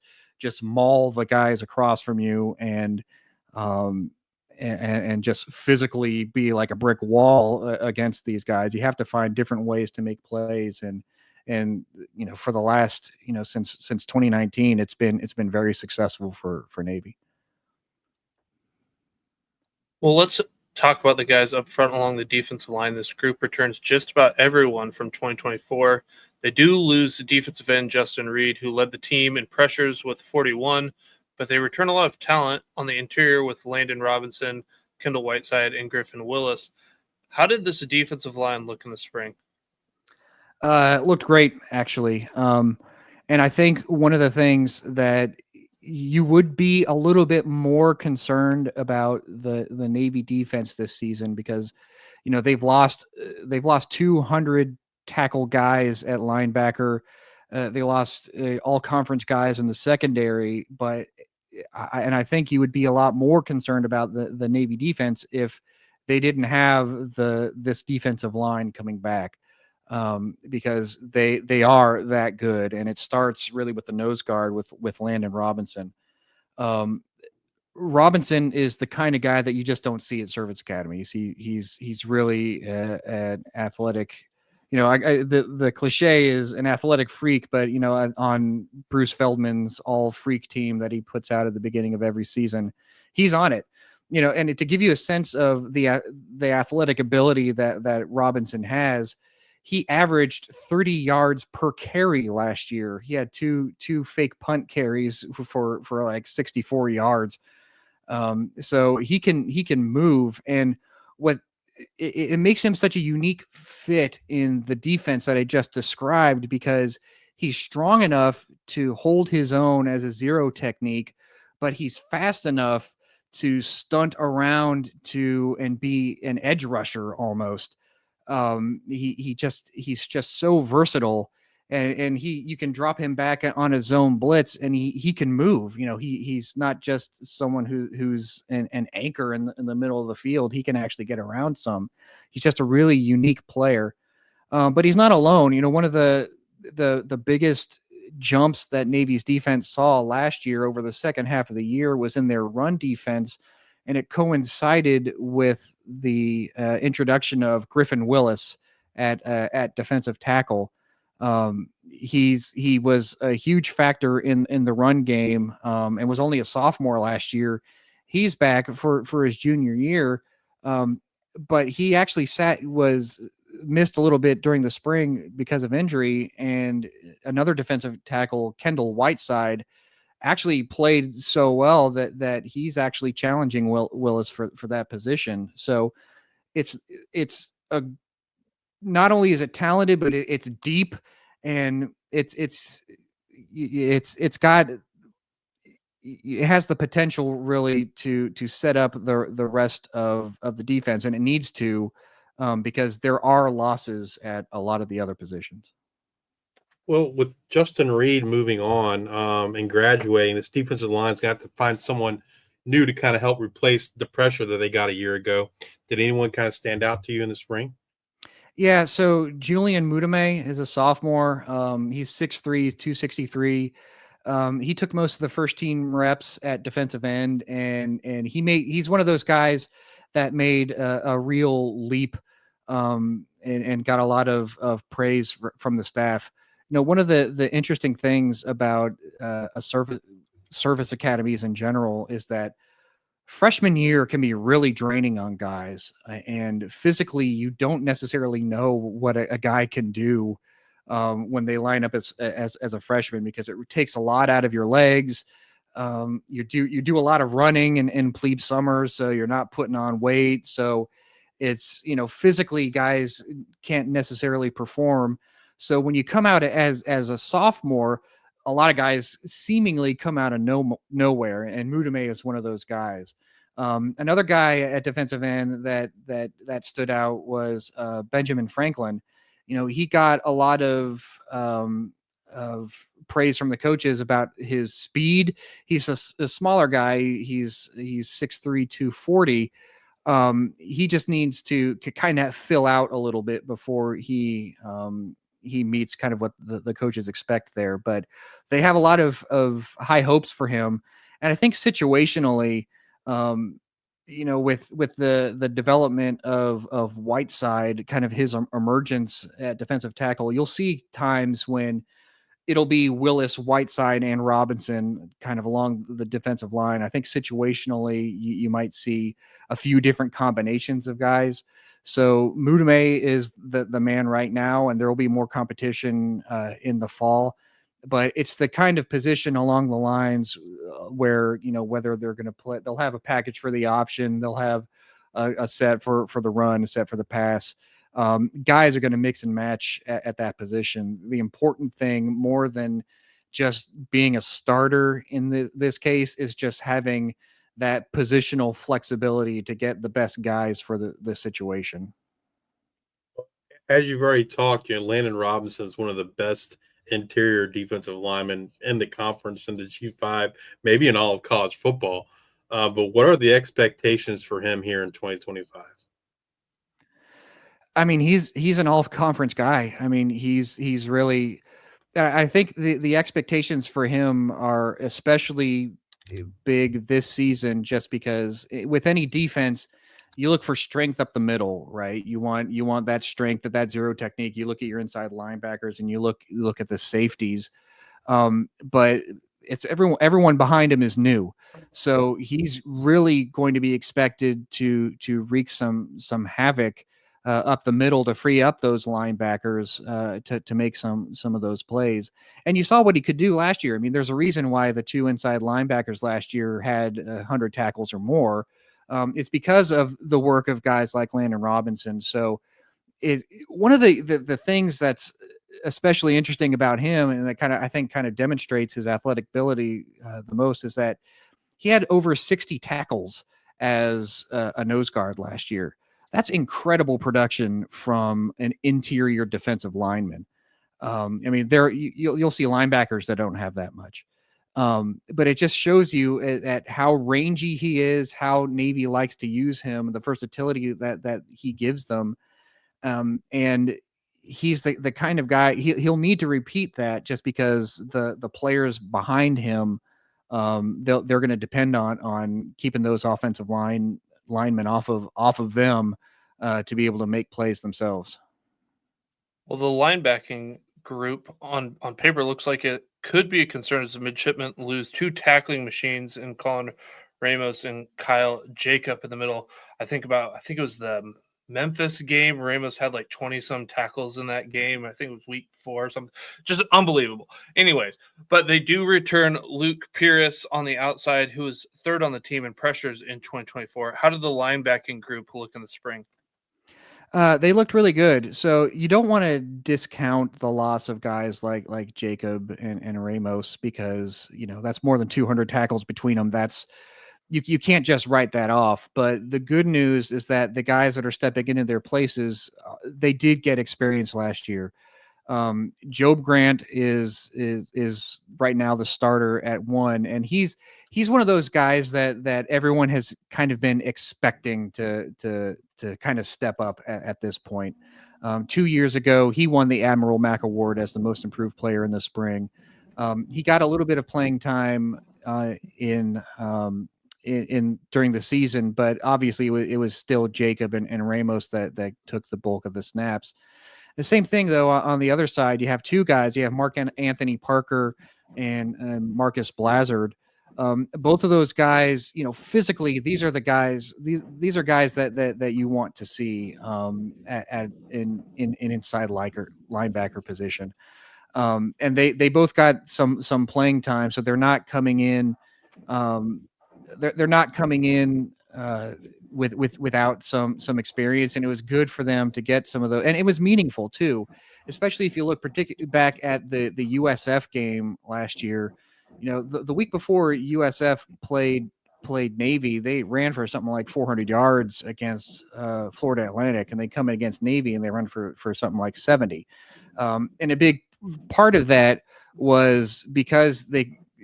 maul the guys across from you and just physically be like a brick wall against these guys. You have to find different ways to make plays, and for the last since 2019, it's been very successful for Navy. Well, let's talk about the guys up front along the defensive line. This group returns just about everyone from 2024. They do lose the defensive end Justin Reed, who led the team in pressures with 41, but they return a lot of talent on the interior with Landon Robinson, Kendall Whiteside, and Griffin Willis. How did this defensive line look in the spring? It looked great, actually. And I think one of the things that you would be a little bit more concerned about the Navy defense this season, because they've lost 200 tackle guys at linebacker. They lost all conference guys in the secondary, but I think you would be a lot more concerned about the Navy defense if they didn't have this defensive line coming back, because they are that good, and it starts really with the nose guard with Landon Robinson. Robinson is the kind of guy that you just don't see at service academies. He's really an athletic. The cliche is an athletic freak, but on Bruce Feldman's all freak team that he puts out at the beginning of every season, he's on it. And to give you a sense of the athletic ability that Robinson has, he averaged 30 yards per carry last year. He had two fake punt carries for like 64 yards. So he can move, and what it makes him such a unique fit in the defense that I just described, because he's strong enough to hold his own as a zero technique, but he's fast enough to stunt around and be an edge rusher almost. He's just so versatile, and you can drop him back on a zone blitz, and he can move. He's not just someone who's an anchor in the middle of the field. He can actually get around some. He's just a really unique player. But he's not alone. One of the biggest jumps that Navy's defense saw last year over the second half of the year was in their run defense, and it coincided with the introduction of Griffin Willis at defensive tackle. He was a huge factor in the run game, and was only a sophomore last year. He's back for his junior year, but he actually missed a little bit during the spring because of injury, and another defensive tackle, Kendall Whiteside, actually played so well that he's actually challenging Willis for that position. So it's not only is it talented, but it's deep, and it has the potential really to set up the rest of the defense, and it needs to, because there are losses at a lot of the other positions. Well, with Justin Reed moving on and graduating, this defensive line's got to find someone new to kind of help replace the pressure that they got a year ago. Did anyone kind of stand out to you in the spring? Yeah, so Julian Mudame is a sophomore. He's 6'3", 263. He took most of the first team reps at defensive end, and he's one of those guys that made a real leap, and got a lot of praise from the staff. One of the interesting things about a service academies in general is that freshman year can be really draining on guys, and physically you don't necessarily know what a guy can do when they line up as a freshman, because it takes a lot out of your legs. You do a lot of running in plebe summers, so you're not putting on weight. So it's, physically guys can't necessarily perform. So when you come out as a sophomore, a lot of guys seemingly come out of nowhere, and Mudame is one of those guys. Another guy at defensive end that stood out was Benjamin Franklin. He got a lot of praise from the coaches about his speed. He's a smaller guy. He's 6'3", 240. He just needs to kind of fill out a little bit before he meets kind of what the coaches expect there. But they have a lot of high hopes for him, and I think situationally, with the development of Whiteside, kind of his emergence at defensive tackle, you'll see times when it'll be Willis, Whiteside, and Robinson kind of along the defensive line. I think situationally, you might see a few different combinations of guys. So Mudame is the man right now, and there will be more competition in the fall. But it's the kind of position along the lines where, whether they're going to play, they'll have a package for the option, they'll have a set for the run, a set for the pass. Guys are going to mix and match at that position. The important thing, more than just being a starter in this case, is just having that positional flexibility to get the best guys for the situation. As you've already talked, Landon Robinson is one of the best interior defensive linemen in the conference, in the G5, maybe in all of college football. But what are the expectations for him here in 2025? I mean, he's an all-conference guy. I mean, he's really. I think the expectations for him are especially big this season, just because with any defense, you look for strength up the middle, right? You want that strength at that zero technique. You look at your inside linebackers and you look at the safeties. But it's everyone behind him is new, so he's really going to be expected to wreak some havoc up the middle to free up those linebackers to make some of those plays. And you saw what he could do last year. I mean, there's a reason why the two inside linebackers last year had 100 tackles or more. It's because of the work of guys like Landon Robinson. So one of the things that's especially interesting about him, and that I think demonstrates his athletic ability the most, is that he had over 60 tackles as a nose guard last year. That's incredible production from an interior defensive lineman. I mean, you'll see linebackers that don't have that much. But it just shows you at how rangy he is, how Navy likes to use him, the versatility that he gives them. And he's the kind of guy he'll need to repeat that, just because the players behind him, they're going to depend on keeping those offensive linemen off of them to be able to make plays themselves. Well, the linebacking group on paper looks like it could be a concern as the midshipmen lose two tackling machines in Colin Ramos and Kyle Jacob in the middle. I think it was the Memphis game. Ramos had like 20 some tackles in that game. I think it was week 4 or something. Just unbelievable. Anyways, but they do return Luke Pierce on the outside, who is third on the team in pressures in 2024. How did the linebacking group look in the spring? They looked really good. So you don't want to discount the loss of guys like Jacob and Ramos, because that's more than 200 tackles between them. That's you can't just write that off. But the good news is that the guys that are stepping into their places, they did get experience last year. Job Grant is right now the starter at 1, and he's one of those guys that everyone has kind of been expecting to kind of step up at this point. 2 years ago, he won the Admiral Mack Award as the most improved player in the spring. He got a little bit of playing time in during the season, but obviously it was still Jacob and Ramos that took the bulk of the snaps. The same thing, though, on the other side, you have two guys. You have Mark Anthony Parker and Marcus Blazard. Both of those guys, physically, these are the guys. These are guys that you want to see in inside linebacker position. And they both got some playing time, so they're not coming in. They're not coming in without some experience, and it was good for them to get some of those, and it was meaningful too, especially if you look particularly back at the USF game last year. The week before USF played played Navy, they ran for something like 400 yards against Florida Atlantic, and they come in against Navy and they run for something like 70. And a big part of that was because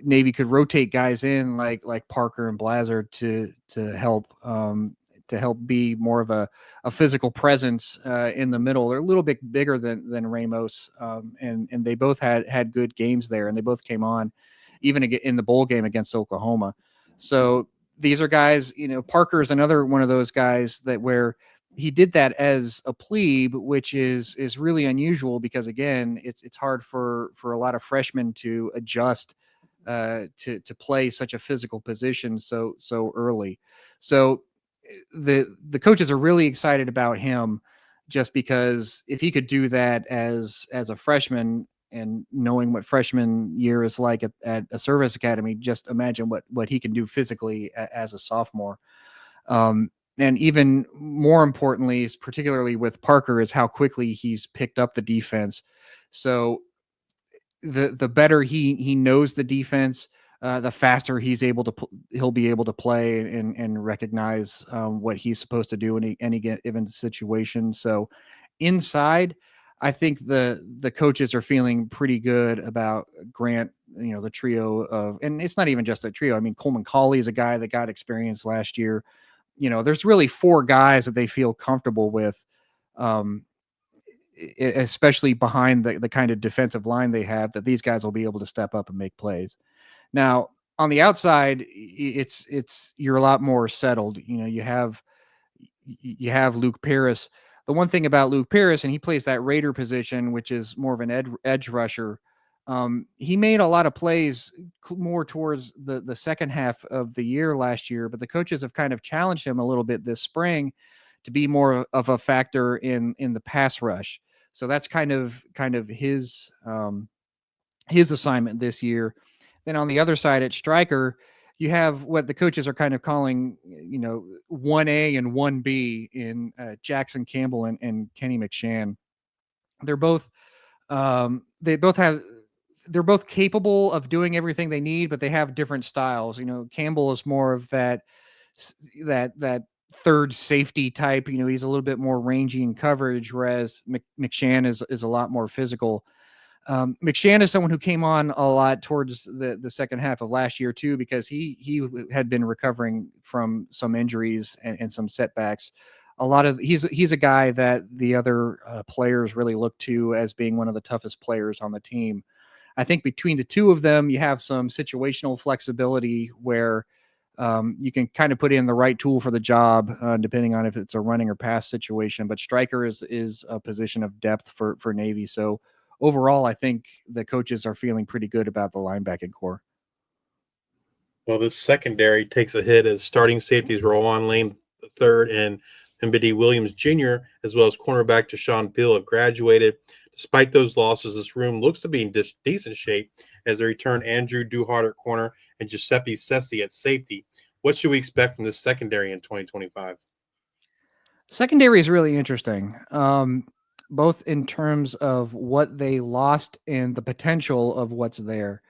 Navy could rotate guys in like Parker and Blazer to help be more of a physical presence in the middle. They're a little bit bigger than Ramos, and they both had good games there, and they both came on even in the bowl game against Oklahoma. So these are guys, Parker is another one of those guys that where he did that as a plebe, which is really unusual because again, it's hard for a lot of freshmen to adjust to play such a physical position so early. So the coaches are really excited about him just because if he could do that as a freshman and knowing what freshman year is like at a service academy, just imagine what he can do physically as a sophomore. And even more importantly, is particularly with Parker, is how quickly he's picked up the defense. So the better he knows the defense, the faster he'll be able to play and recognize what he's supposed to do in any given situation. So inside, I think the coaches are feeling pretty good about Grant, the trio of, and it's not even just a trio. I mean, Coleman Colley is a guy that got experience last year. There's really 4 guys that they feel comfortable with, especially behind the kind of defensive line they have, that these guys will be able to step up and make plays. Now, on the outside, you're a lot more settled. You have Luke Paris. The one thing about Luke Paris, and he plays that Raider position, which is more of an edge rusher. He made a lot of plays more towards the second half of the year last year, but the coaches have kind of challenged him a little bit this spring to be more of a factor in the pass rush. So that's kind of his assignment this year. Then on the other side at striker, you have what the coaches are kind of calling, 1A and 1B in Jackson Campbell and Kenny McShann. They're both they're both capable of doing everything they need, but they have different styles. Campbell is more of that third safety type. He's a little bit more rangy in coverage, whereas McShann is a lot more physical. McShann is someone who came on a lot towards the second half of last year too, because he had been recovering from some injuries and some setbacks. He's a guy that the other players really look to as being one of the toughest players on the team. I think between the two of them, you have some situational flexibility where you can kind of put in the right tool for the job, depending on if it's a running or pass situation. But striker is a position of depth for Navy. So overall, I think the coaches are feeling pretty good about the linebacking core. Well, this secondary takes a hit as starting safeties Rowan Lane III and Mbidi Williams Jr., as well as cornerback Deshaun Peel, have graduated. Despite those losses, this room looks to be in decent shape as they return Andrew Duhart at corner and Giuseppe Sessi at safety. What should we expect from this secondary in 2025? Secondary is really interesting, both in terms of what they lost and the potential of what's there.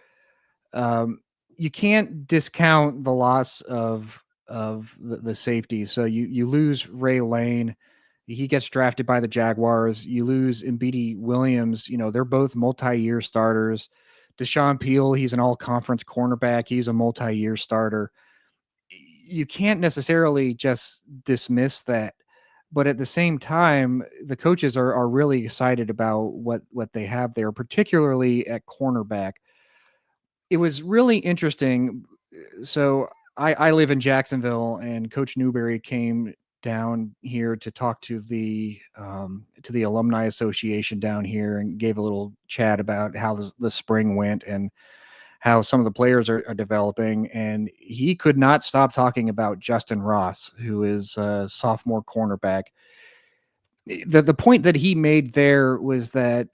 You can't discount the loss of the safety. So you lose Ray Lane. He gets drafted by the Jaguars. You lose Mbidi Williams. They're both multi-year starters. Deshaun Peel, he's an all-conference cornerback. He's a multi-year starter. You can't necessarily just dismiss that. But at the same time, the coaches are really excited about what they have there, particularly at cornerback. It was really interesting. So I live in Jacksonville, and Coach Newberry came down here to talk to the Alumni Association down here and gave a little chat about how the spring went and how some of the players are developing. And he could not stop talking about Justin Ross, who is a sophomore cornerback. The point that he made there was that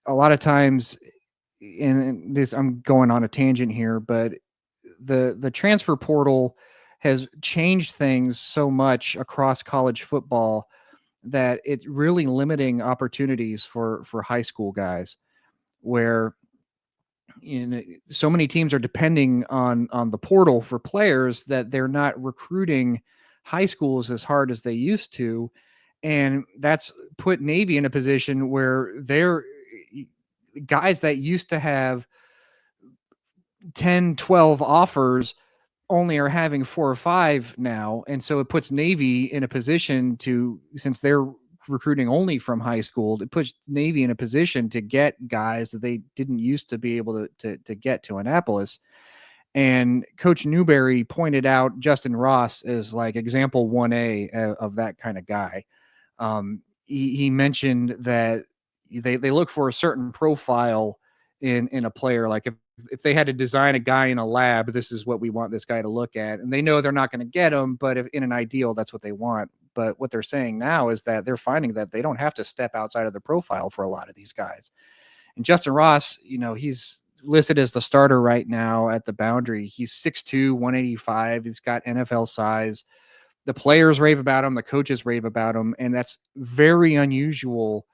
a lot of times, and this, I'm going on a tangent here, but the transfer portal has changed things so much across college football that it's really limiting opportunities for high school guys, where so many teams are depending on the portal for players that they're not recruiting high schools as hard as they used to. And that's put Navy in a position where they're guys that used to have 10, 12 offers only are having 4 or 5 now. And so it puts Navy in a position to, since they're recruiting only from high school, it puts Navy in a position to get guys that they didn't used to be able to get to Annapolis. And Coach Newberry pointed out Justin Ross as like example 1A of that kind of guy. He mentioned that they look for a certain profile in a player. Like if they had to design a guy in a lab, this is what we want this guy to look at. And they know they're not going to get him, but if in an ideal, that's what they want. But what they're saying now is that they're finding that they don't have to step outside of the profile for a lot of these guys. And Justin Ross, he's listed as the starter right now at the Boundary. He's 6'2", 185. He's got NFL size. The players rave about him. The coaches rave about him. And that's very unusual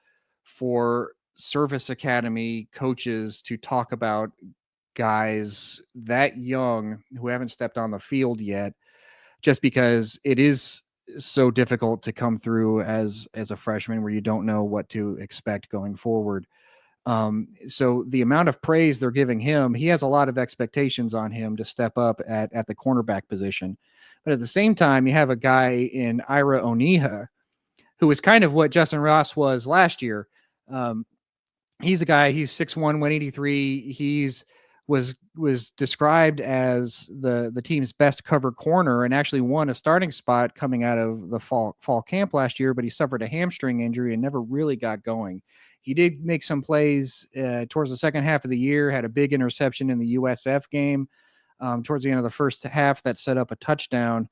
for service academy coaches to talk about guys that young who haven't stepped on the field yet, just because it is so difficult to come through as a freshman where you don't know what to expect going forward. So the amount of praise they're giving him, he has a lot of expectations on him to step up at the cornerback position. But at the same time, you have a guy in Ira Oniha, who is kind of what Justin Ross was last year. He's a guy, he's 6'1", 183. He's was described as the team's best cover corner and actually won a starting spot coming out of the fall camp last year, but he suffered a hamstring injury and never really got going. He did make some plays towards the second half of the year, had a big interception in the USF game towards the end of the first half that set up a touchdown.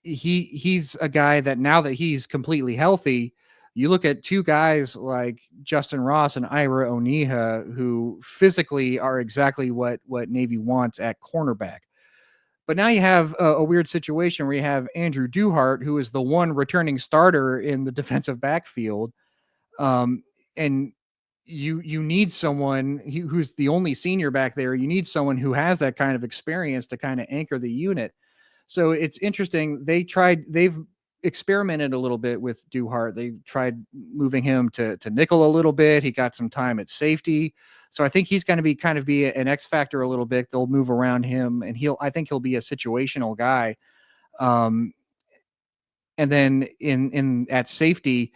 He's a guy that now that he's completely healthy, you look at two guys like Justin Ross and Ira Oniha, who physically are exactly what Navy wants at cornerback. But now you have a weird situation where you have Andrew Duhart, who is the one returning starter in the defensive backfield. And you need someone who's the only senior back there. You need someone who has that kind of experience to kind of anchor the unit. So it's interesting. They've experimented a little bit with Duhart. They tried moving him to nickel a little bit. He got some time at safety. So I think he's going to be an X factor a little bit. They'll move around him and I think he'll be a situational guy. And then at safety,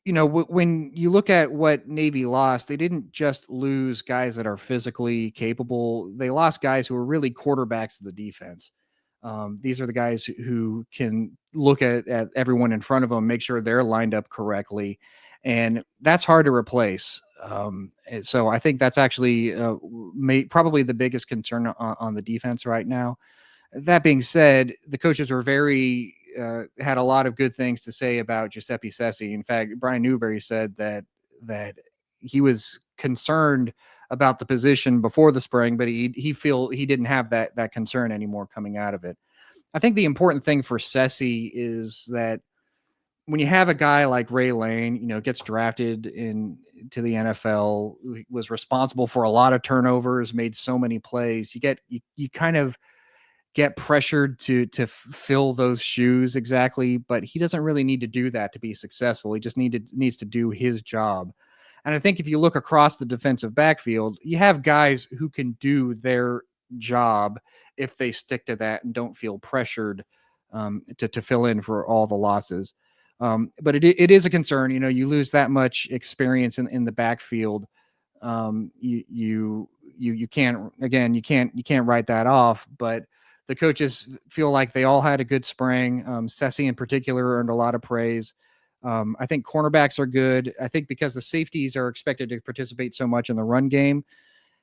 when you look at what Navy lost, they didn't just lose guys that are physically capable. They lost guys who are really quarterbacks of the defense. These are the guys who can look at everyone in front of them, make sure they're lined up correctly. And that's hard to replace. So I think that's actually probably the biggest concern on the defense right now. That being said, the coaches were had a lot of good things to say about Giuseppe Sessi. In fact, Brian Newberry said that he was concerned about the position before the spring, but he didn't have that concern anymore coming out of it. I think the important thing for Sessi is that when you have a guy like Ray Lane, gets drafted to the NFL, was responsible for a lot of turnovers, made so many plays, you kind of get pressured to fill those shoes exactly, but he doesn't really need to do that to be successful. He just needs to do his job. And I think if you look across the defensive backfield, you have guys who can do their job if they stick to that and don't feel pressured to fill in for all the losses. But it is a concern. You lose that much experience in the backfield. You can't write that off. But the coaches feel like they all had a good spring. Sessi in particular earned a lot of praise. I think cornerbacks are good. I think because the safeties are expected to participate so much in the run game,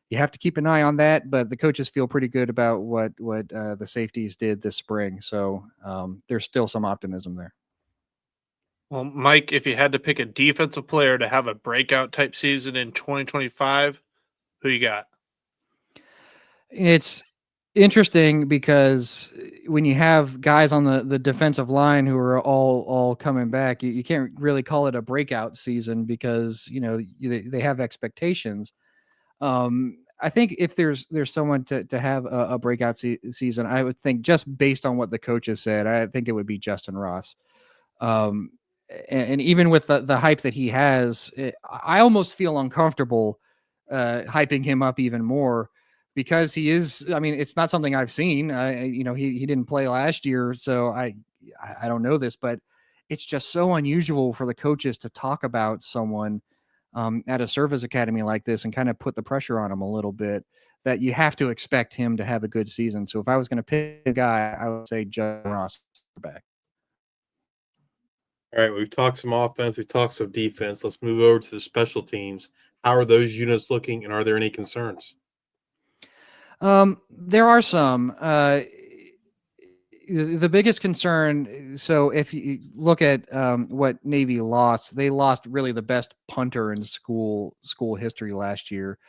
you have to keep an eye on that. But the coaches feel pretty good about what the safeties did this spring. So there's still some optimism there. Well, Mike, if you had to pick a defensive player to have a breakout type season in 2025, who you got? It's interesting because when you have guys on the defensive line who are all coming back, you can't really call it a breakout season because they have expectations. I think if there's someone to have a breakout season, I would think just based on what the coaches said, I think it would be Justin Ross. Um, and even with the hype that he has, I almost feel uncomfortable hyping him up even more because he is. I mean, it's not something I've seen. He didn't play last year, so I don't know this, but it's just so unusual for the coaches to talk about someone at a service academy like this and kind of put the pressure on him a little bit that you have to expect him to have a good season. So if I was going to pick a guy, I would say Justin Ross back. All right, we've talked some offense, we've talked some defense. Let's move over to the special teams. How are those units looking, and are there any concerns? There are some. The biggest concern. So if you look at what Navy lost, they lost really the best punter in school history last year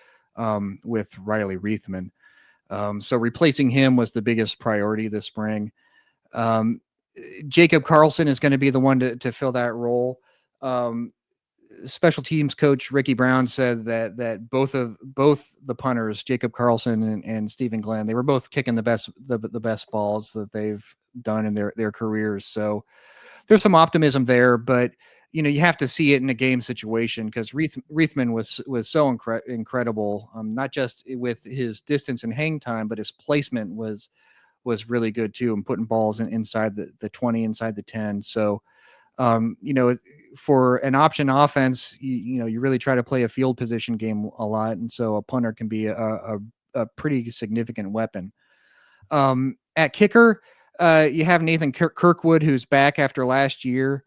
with Riley Reithman. So replacing him was the biggest priority this spring. Jacob Carlson is going to be the one to fill that role. Special teams coach Ricky Brown said that both the punters, Jacob Carlson and Stephen Glenn, they were both kicking the best balls that they've done in their careers. So there's some optimism there, but you have to see it in a game situation because Reithman was so incredible, not just with his distance and hang time, but his placement was really good too, and putting balls inside the 20, inside the 10. So for an option offense, you really try to play a field position game a lot. And so a punter can be a pretty significant weapon. At kicker, you have Nathan Kirkwood, who's back after last year.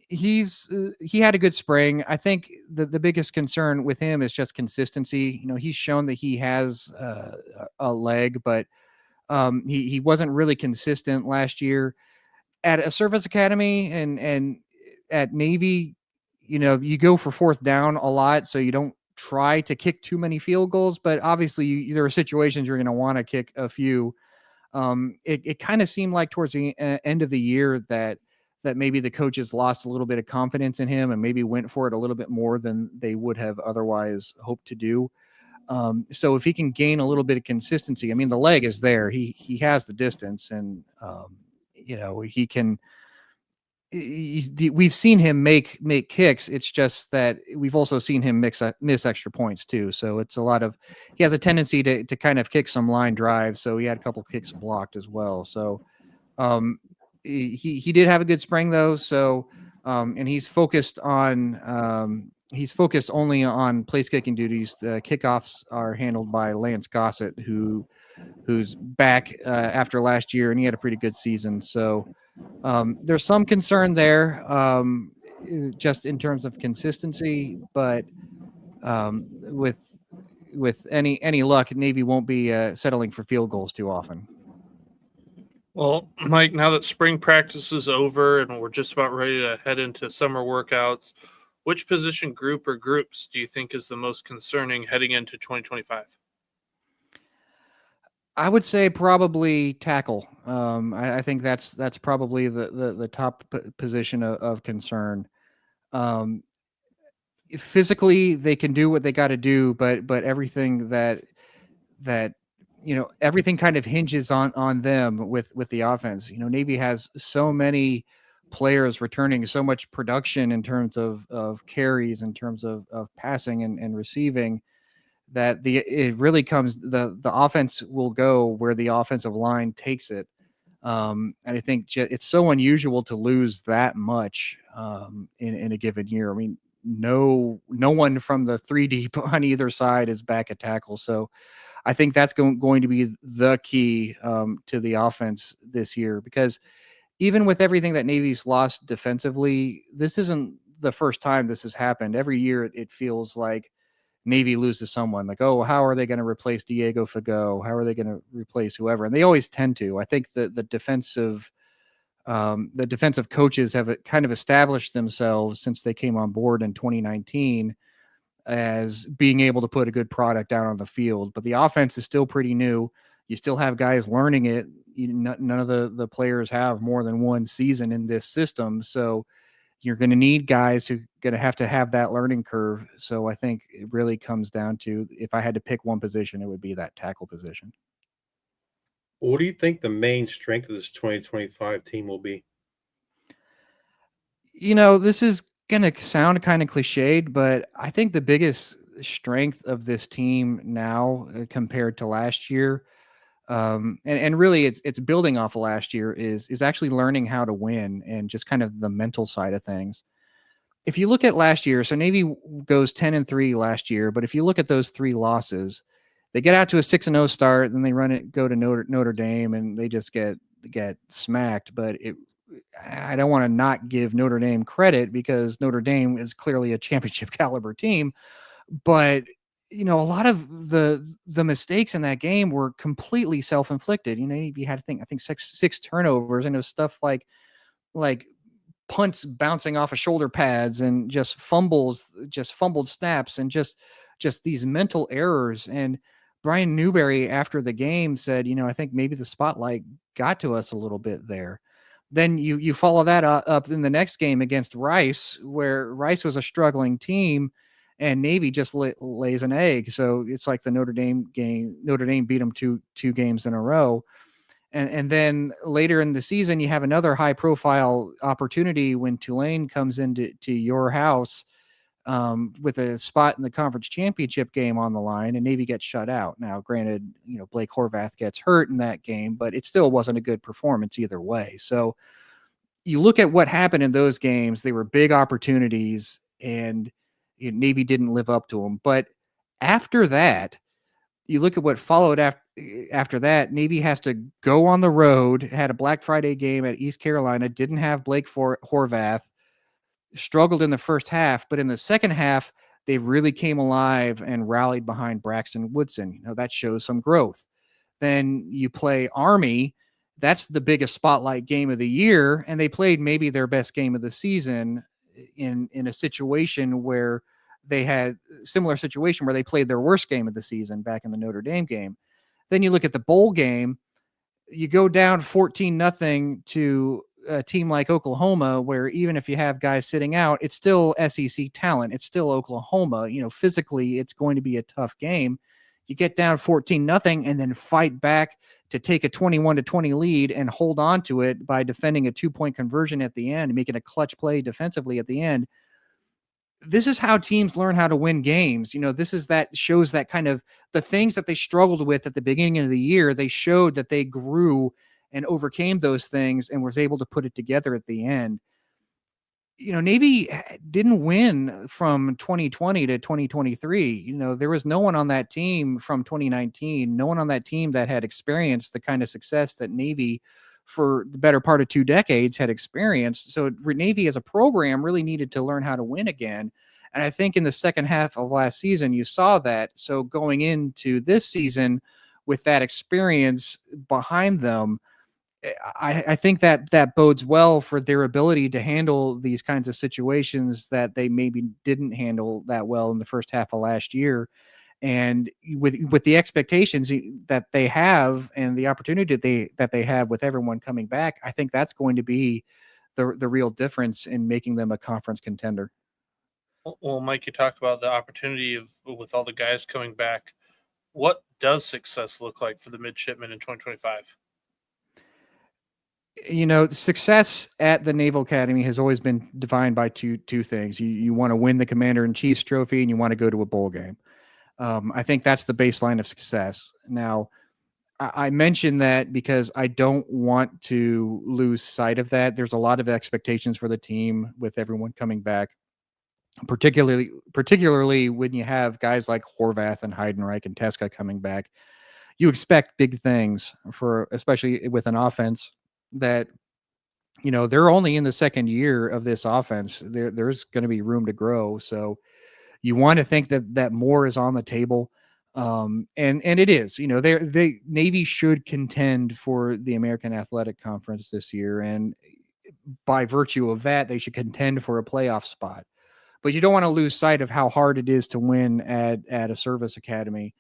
He had a good spring. I think the biggest concern with him is just consistency. He's shown that he has a leg, but he wasn't really consistent last year. At a service academy and at Navy, you go for fourth down a lot, so you don't try to kick too many field goals, but obviously there are situations you're going to want to kick a few. It kind of seemed like towards the end of the year that maybe the coaches lost a little bit of confidence in him and maybe went for it a little bit more than they would have otherwise hoped to do. So if he can gain a little bit of consistency, I mean, the leg is there. He has the distance, and he can. We've seen him make kicks. It's just that we've also seen him miss extra points too. So it's a lot of, he has a tendency to kind of kick some line drives. So he had a couple kicks blocked as well. So he did have a good spring though. So and he's focused only on place kicking duties. The kickoffs are handled by Lance Gossett, who's back after last year, and he had a pretty good season. So there's some concern there, just in terms of consistency, but with any luck, Navy won't be settling for field goals too often. Well, Mike, now that spring practice is over and we're just about ready to head into summer workouts, which position group or groups do you think is the most concerning heading into 2025? I would say probably tackle. I think that's probably the top position of concern. Physically, they can do what they got to do, but everything that everything kind of hinges on them with the offense. Navy has so many players returning, so much production in terms of carries, in terms of passing and receiving, that it really comes, the offense will go where the offensive line takes it. And I think it's so unusual to lose that much in a given year. I mean, no one from the 3 deep on either side is back at tackle. So I think that's going to be the key to the offense this year, because even with everything that Navy's lost defensively, this isn't the first time this has happened. Every year it feels like Navy loses someone, like, oh, how are they going to replace Diego Fago? How are they going to replace whoever? And they always tend to. I think the defensive coaches have kind of established themselves since they came on board in 2019 as being able to put a good product out on the field. But the offense is still pretty new. You still have guys learning it. None of the players have more than one season in this system. So you're going to need guys who are going to have that learning curve. So I think it really comes down to, if I had to pick one position, it would be that tackle position. What do you think the main strength of this 2025 team will be? This is going to sound kind of cliched, but I think the biggest strength of this team now compared to last year, and really it's building off of last year, is actually learning how to win and just kind of the mental side of things. If you look at last year, so Navy goes 10-3 last year, but if you look at those 3 losses, they get out to a 6-0 start, then they go to Notre Dame, and they just get smacked. But I don't want to not give Notre Dame credit, because Notre Dame is clearly a championship caliber team. But a lot of the mistakes in that game were completely self-inflicted. You had, I think six turnovers, and it was stuff like punts bouncing off of shoulder pads, and just fumbled snaps, and just these mental errors. And Brian Newberry, after the game, said, I think maybe the spotlight got to us a little bit there. Then you follow that up in the next game against Rice, where Rice was a struggling team, and Navy just lays an egg. So it's like the Notre Dame game. Notre Dame beat them two games in a row. And then later in the season, you have another high-profile opportunity when Tulane comes into your house with a spot in the conference championship game on the line, and Navy gets shut out. Now, granted, Blake Horvath gets hurt in that game, but it still wasn't a good performance either way. So you look at what happened in those games; they were big opportunities, and Navy didn't live up to them. But after that, you look at what followed after that. Navy has to go on the road, had a Black Friday game at East Carolina, didn't have Blake Horvath, struggled in the first half, but in the second half, they really came alive and rallied behind Braxton Woodson. That shows some growth. Then you play Army. That's the biggest spotlight game of the year, and they played maybe their best game of the season in a situation where they had a similar situation where they played their worst game of the season back in the Notre Dame game. Then you look at the bowl game, you go down 14-0 to a team like Oklahoma, where even if you have guys sitting out, it's still SEC talent. It's still Oklahoma. Physically, it's going to be a tough game. You get down 14-0 and then fight back to take a 21-20 lead and hold on to it by defending a 2-point conversion at the end and making a clutch play defensively at the end. This is how teams learn how to win games. Shows that kind of the things that they struggled with at the beginning of the year. They showed that they grew and overcame those things and was able to put it together at the end. Navy didn't win from 2020 to 2023. There was no one on that team from 2019, no one on that team that had experienced the kind of success that Navy for the better part of 2 decades had experienced. So Navy as a program really needed to learn how to win again. And I think in the second half of last season, you saw that. So going into this season with that experience behind them, I think that bodes well for their ability to handle these kinds of situations that they maybe didn't handle that well in the first half of last year. And with the expectations that they have and the opportunity that they have with everyone coming back, I think that's going to be the real difference in making them a conference contender. Well, Mike, you talked about the opportunity with all the guys coming back. What does success look like for the midshipmen in 2025? Success at the Naval Academy has always been defined by two things. You want to win the Commander-in-Chief's trophy, and you want to go to a bowl game. I think that's the baseline of success. Now, I mention that because I don't want to lose sight of that. There's a lot of expectations for the team with everyone coming back, particularly when you have guys like Horvath and Heidenreich and Teska coming back. You expect big things especially with an offense that, they're only in the second year of this offense. There's going to be room to grow. So you want to think that more is on the table. And it is, Navy should contend for the American Athletic Conference this year. And by virtue of that, they should contend for a playoff spot. But you don't want to lose sight of how hard it is to win at a service academy.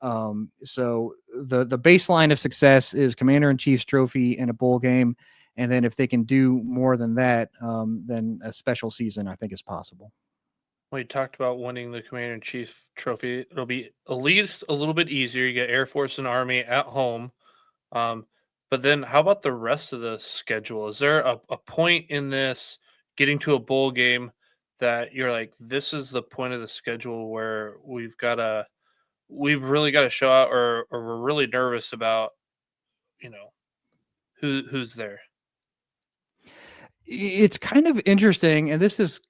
So the baseline of success is Commander-in-Chief's trophy and a bowl game. And then if they can do more than that, then a special season, I think, is possible. We talked about winning the Commander-in-Chief trophy. It'll be at least a little bit easier. You get Air Force and Army at home. But then how about the rest of the schedule? Is there a point in this getting to a bowl game that you're like, this is the point of the schedule where we've really got to show out, or we're really nervous about, who's there? It's kind of interesting, and this is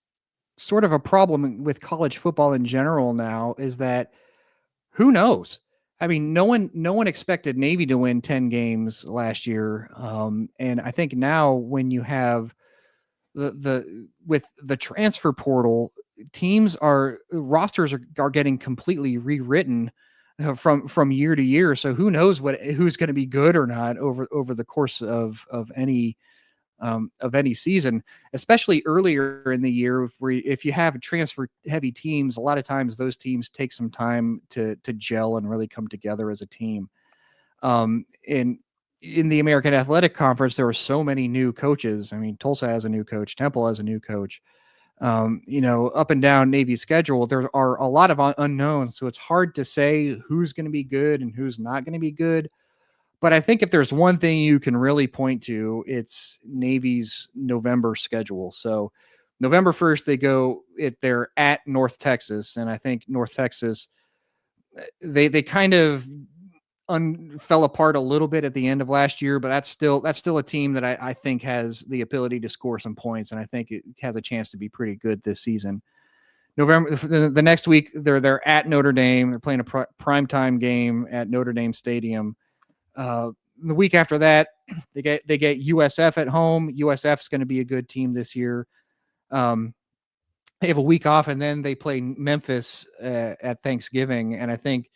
sort of a problem with college football in general now, is that who knows? I mean, no one expected Navy to win 10 games last year. And I think now when you have with the transfer portal, rosters are getting completely rewritten from year to year. So who knows who's going to be good or not over the course of any season, especially earlier in the year, where if you have transfer heavy teams, a lot of times those teams take some time to gel and really come together as a team. In the American Athletic Conference, there are so many new coaches. I mean, Tulsa has a new coach, Temple has a new coach. Up and down Navy's schedule, there are a lot of unknowns, so it's hard to say who's going to be good and who's not going to be good. But I think if there's one thing you can really point to, it's Navy's November schedule. So November 1st, they're at North Texas. And I think North Texas, they kind of fell apart a little bit at the end of last year, but that's still a team that I think has the ability to score some points. And I think it has a chance to be pretty good this season. November, the next week, they're at Notre Dame. They're playing a primetime game at Notre Dame Stadium. The week after that, they get USF at home. USF's going to be a good team this year. They have a week off, and then they play Memphis at Thanksgiving. And I think,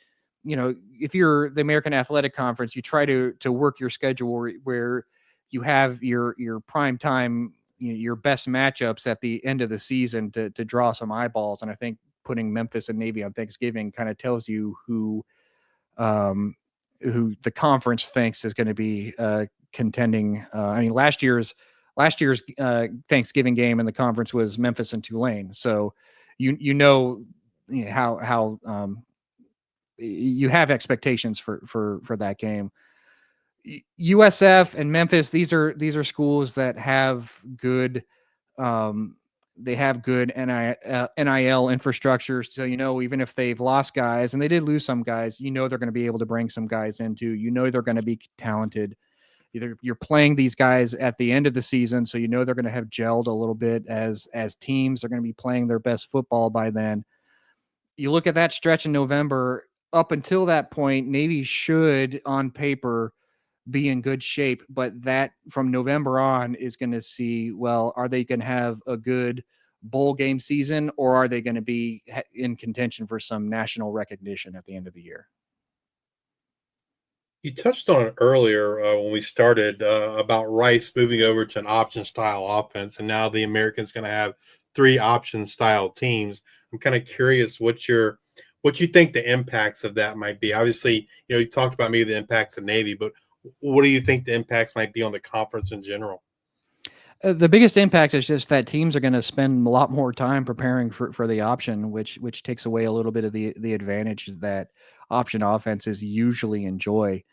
if you're the American Athletic Conference, you try to work your schedule where you have your prime time, your best matchups at the end of the season to draw some eyeballs. And I think putting Memphis and Navy on Thanksgiving kind of tells you who the conference thinks is going to be contending. I mean, last year's Thanksgiving game in the conference was Memphis and Tulane. So how you have expectations for that game. USF and Memphis, these are schools that have good they have good NIL infrastructure. So, even if they've lost guys, and they did lose some guys, they're going to be able to bring some guys into, they're going to be talented. Either you're playing these guys at the end of the season, so they're going to have gelled a little bit as teams. They're going to be playing their best football by then. You look at that stretch in November, up until that point, Navy should, on paper, be in good shape, but that from November on is going to see, well, are they going to have a good bowl game season, or are they going to be in contention for some national recognition at the end of the year? You touched on it earlier when we started about Rice moving over to an option style offense, and now the American's going to have 3 option style teams. I'm kind of curious what you think the impacts of that might be. Obviously, you talked about maybe the impacts of Navy, but what do you think the impacts might be on the conference in general? The biggest impact is just that teams are going to spend a lot more time preparing for the option, which takes away a little bit of the advantage that option offenses usually enjoy.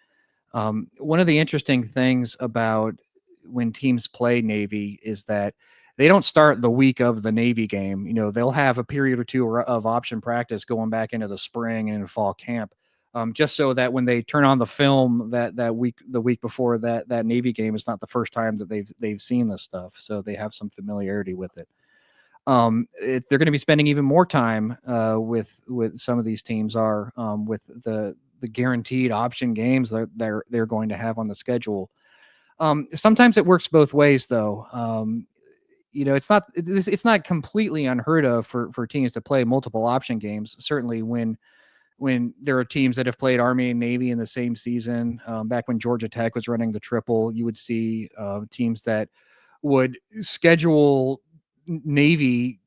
One of the interesting things about when teams play Navy is that they don't start the week of the Navy game. They'll have a period or two of option practice going back into the spring and into fall camp. Just so that when they turn on the film the week before that Navy game, it's not the first time that they've seen this stuff, so they have some familiarity with it. They're going to be spending even more time with some of these teams with the guaranteed option games that they're going to have on the schedule. Sometimes it works both ways, though. It's not completely unheard of for teams to play multiple option games. Certainly when there are teams that have played Army and Navy in the same season, back when Georgia Tech was running the triple, you would see teams that would schedule Navy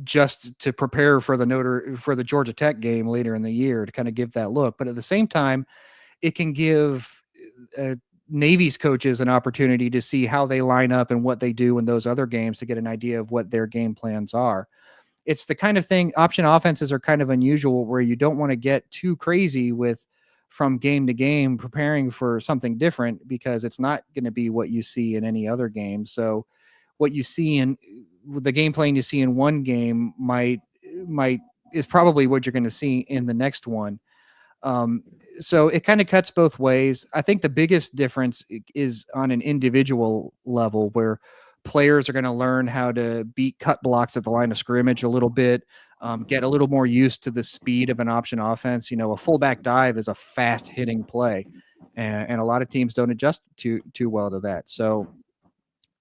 just to prepare for the Georgia Tech game later in the year to kind of give that look. But at the same time, it can give Navy's coaches an opportunity to see how they line up and what they do in those other games to get an idea of what their game plans are. It's the kind of thing, option offenses are kind of unusual where you don't want to get too crazy with from game to game preparing for something different, because it's not going to be what you see in any other game. So what you see in the game plan you see in one game might is probably what you're going to see in the next one. So it kind of cuts both ways. I think the biggest difference is on an individual level, where players are going to learn how to beat cut blocks at the line of scrimmage a little bit, get a little more used to the speed of an option offense. A fullback dive is a fast hitting play, and a lot of teams don't adjust too well to that. So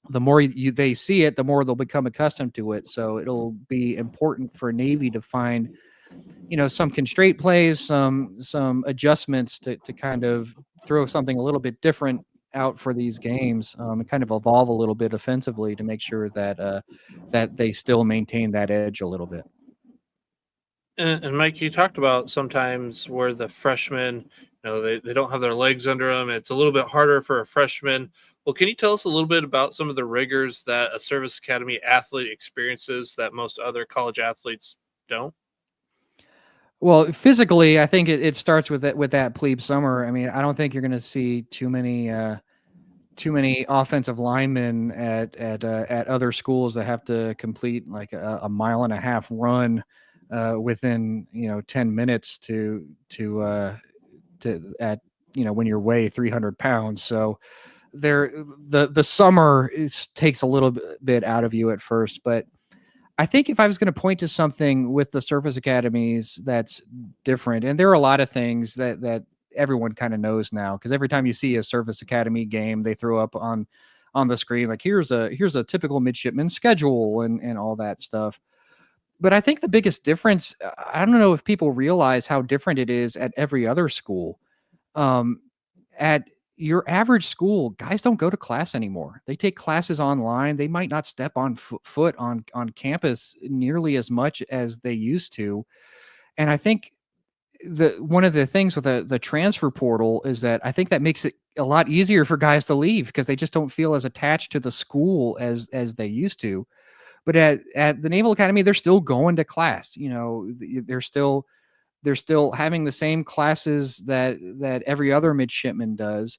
the more they see it, the more they'll become accustomed to it. So it'll be important for Navy to find some constraint plays, some adjustments to kind of throw something a little bit different out for these games, and kind of evolve a little bit offensively to make sure that that they still maintain that edge a little bit. And Mike, you talked about sometimes where the freshmen, they don't have their legs under them. It's a little bit harder for a freshman. Well, can you tell us a little bit about some of the rigors that a service academy athlete experiences that most other college athletes don't? Well, physically, I think it starts with that plebe summer. I mean, I don't think you're going to see too many offensive linemen at other schools that have to complete like a 1.5 mile run within 10 minutes to at when you're weigh 300 pounds. So the summer takes a little bit out of you at first, but I think if I was going to point to something with the service academies that's different, and there are a lot of things that everyone kind of knows now, because every time you see a service academy game, they throw up on the screen like here's a typical midshipman schedule and all that stuff. But I think the biggest difference, I don't know if people realize how different it is at every other school. At your average school, guys don't go to class anymore. They take classes online. They might not step on foot on campus nearly as much as they used to. And I think one of the things with the transfer portal is that I think that makes it a lot easier for guys to leave, because they just don't feel as attached to the school as they used to. But at the Naval Academy, they're still going to class. They're still having the same classes that every other midshipman does.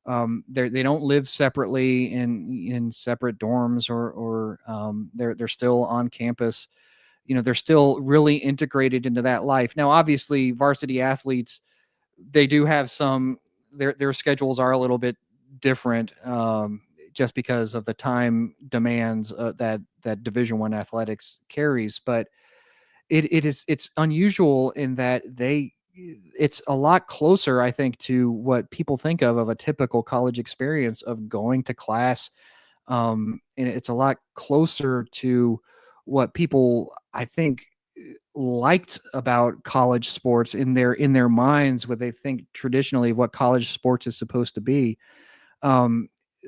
They don't live separately in separate dorms, or they're still on campus. They're still really integrated into that life. Now, obviously, varsity athletes, they do have their schedules are a little bit different, just because of the time demands that Division I athletics carries. But it's unusual in that it's a lot closer, I think, to what people think of a typical college experience of going to class. And it's a lot closer to what people, I think, liked about college sports in their minds, what they think traditionally what college sports is supposed to be.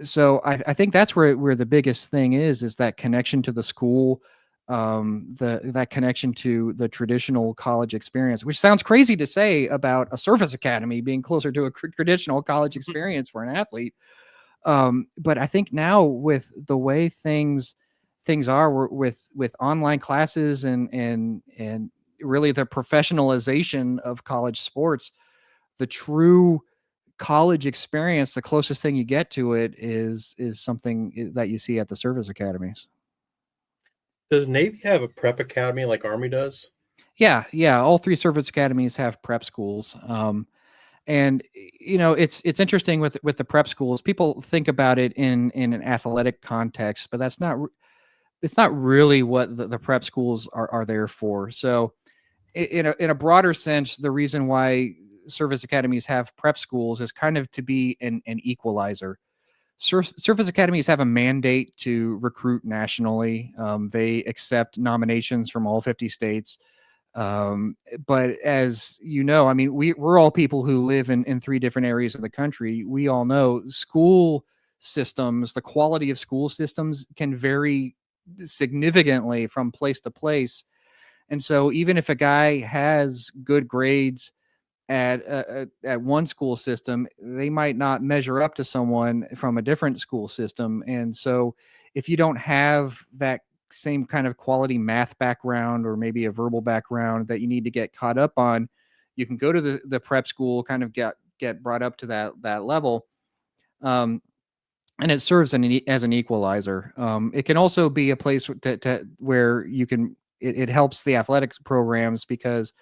So I think that's where the biggest thing is that connection to the school, that connection to the traditional college experience, which sounds crazy to say about a service academy being closer to a traditional college experience for an athlete. But I think now with the way things are with online classes and really the professionalization of college sports, the true college experience, the closest thing you get to it is something that you see at the service academies. Does Navy have a prep academy like Army does? Yeah. All 3 service academies have prep schools. And it's interesting with the prep schools. People think about it in an athletic context, but it's not really what the prep schools are there for. So in a broader sense, the reason why service academies have prep schools is kind of to be an equalizer. Service academies have a mandate to recruit nationally. They accept nominations from all 50 states. But as you know, I mean, we're all people who live in 3 different areas of the country. We all know school systems, the quality of school systems can vary significantly from place to place. And so even if a guy has good grades at one school system, they might not measure up to someone from a different school system. And so if you don't have that same kind of quality math background or maybe a verbal background that you need to get caught up on, you can go to the prep school, kind of get brought up to that level. And it serves as an equalizer. It can also be a place where you can, it helps the athletics programs, because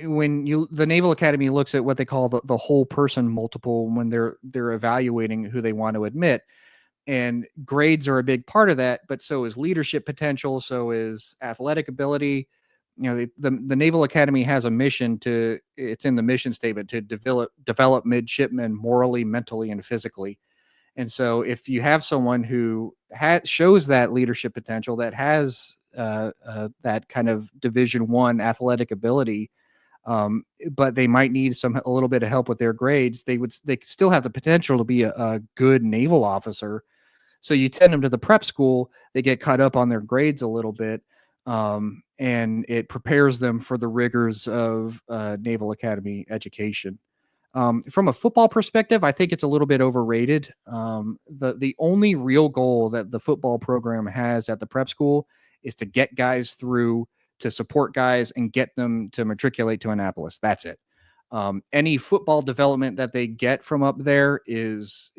when the Naval Academy looks at what they call the whole person multiple when they're evaluating who they want to admit, and grades are a big part of that, but so is leadership potential, so is athletic ability. The Naval Academy has a mission it's in the mission statement, to develop midshipmen morally, mentally, and physically. And so if you have someone who shows that leadership potential, that has that kind of Division I athletic ability, but they might need a little bit of help with their grades, they still have the potential to be a good naval officer. So you send them to the prep school, they get caught up on their grades a little bit, and it prepares them for the rigors of Naval Academy education. From a football perspective, I think it's a little bit overrated. The only real goal that the football program has at the prep school is to get guys through, to support guys, and get them to matriculate to Annapolis. That's it. Any football development that they get from up there is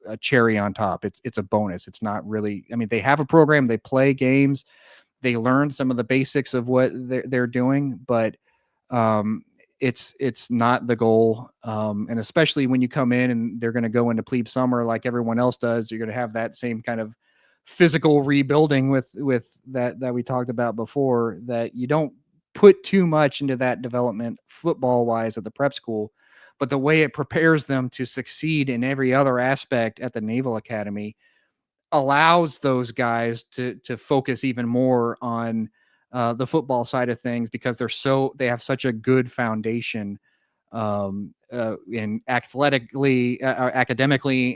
a cherry on top. It's a bonus. It's not really. I mean, they have a program. They play games. They learn some of the basics of what they're doing, but it's not the goal. And especially when you come in and they're going to go into plebe summer like everyone else does, you're going to have that same kind of physical rebuilding with that we talked about before, that you don't put too much into that development football wise at the prep school, but the way it prepares them to succeed in every other aspect at the Naval Academy allows those guys to focus even more on the football side of things, because they have such a good foundation in academically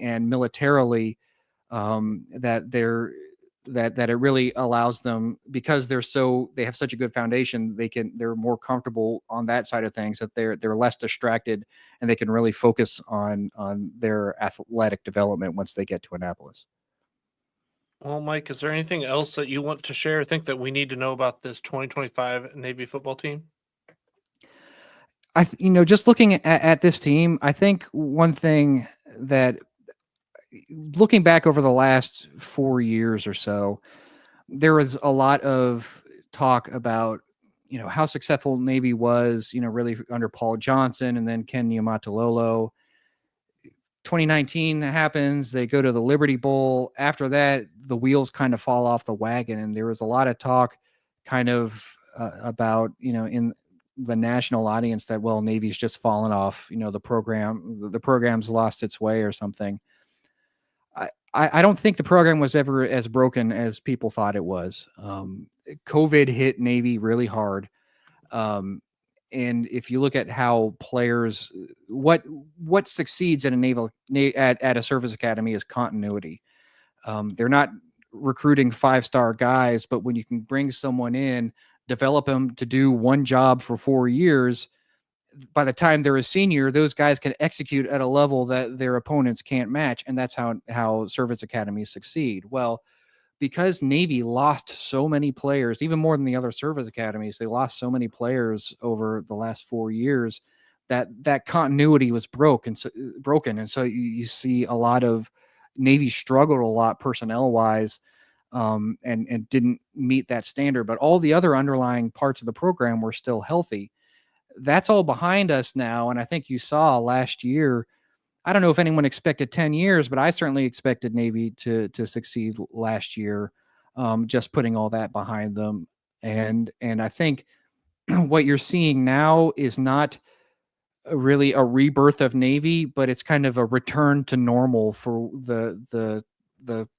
and militarily, that it really allows them, because they have such a good foundation, they're more comfortable on that side of things, that they're less distracted, and they can really focus on their athletic development once they get to Annapolis. Well, Mike, is there anything else that you want to share or think that we need to know about this 2025 Navy football team? Just looking at this team, I think one thing that, looking back over the last 4 years or so, there was a lot of talk about, how successful Navy was, really under Paul Johnson and then Ken Niumatalolo. 2019 happens, they go to the Liberty Bowl. After that, the wheels kind of fall off the wagon, and there was a lot of talk kind of about, in the national audience, that, well, Navy's just fallen off, the program's lost its way or something. I don't think the program was ever as broken as people thought it was. COVID hit Navy really hard. And if you look at how players, what succeeds at at a service academy is continuity. They're not recruiting 5-star guys, but when you can bring someone in, develop them to do one job for 4 years, by the time they're a senior, those guys can execute at a level that their opponents can't match. And that's how service academies succeed. Well, because Navy lost so many players, even more than the other service academies, they lost so many players over the last 4 years, that continuity was broken. And so you see a lot of Navy struggled a lot personnel wise, and didn't meet that standard. But all the other underlying parts of the program were still healthy. That's all behind us now. And I think you saw last year, I don't know if anyone expected 10 years, but I certainly expected Navy to succeed last year, just putting all that behind them. And I think what you're seeing now is not really a rebirth of Navy, but it's kind of a return to normal for the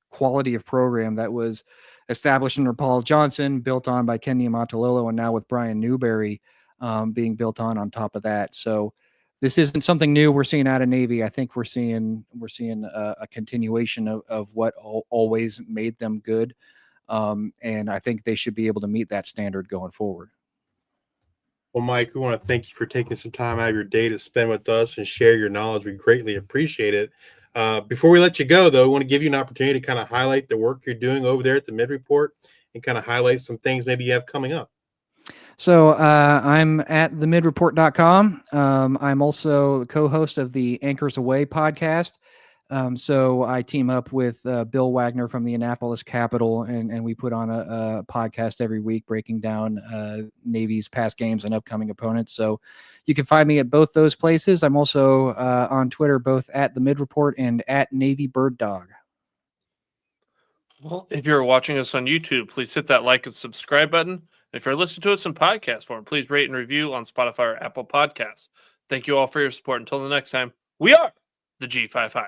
quality of program that was established under Paul Johnson, built on by Ken Niumatalolo, and now with Brian Newberry being built on top of that. So this isn't something new we're seeing out of Navy. I think we're seeing a continuation of what always made them good, and I think they should be able to meet that standard going forward. Well, Mike, we want to thank you for taking some time out of your day to spend with us and share your knowledge. We greatly appreciate it. Before we let you go, though, I want to give you an opportunity to kind of highlight the work you're doing over there at the Mid Report and kind of highlight some things maybe you have coming up. So I'm at themidreport.com. I'm also the co-host of the Anchors Away podcast. So I team up with Bill Wagner from the Annapolis Capital, and we put on a podcast every week breaking down Navy's past games and upcoming opponents. So you can find me at both those places. I'm also on Twitter, both at the Mid Report and at Navy Bird Dog. Well, if you're watching us on YouTube, please hit that like and subscribe button. If you're listening to us in podcast form, please rate and review on Spotify or Apple Podcasts. Thank you all for your support. Until the next time, we are the G55.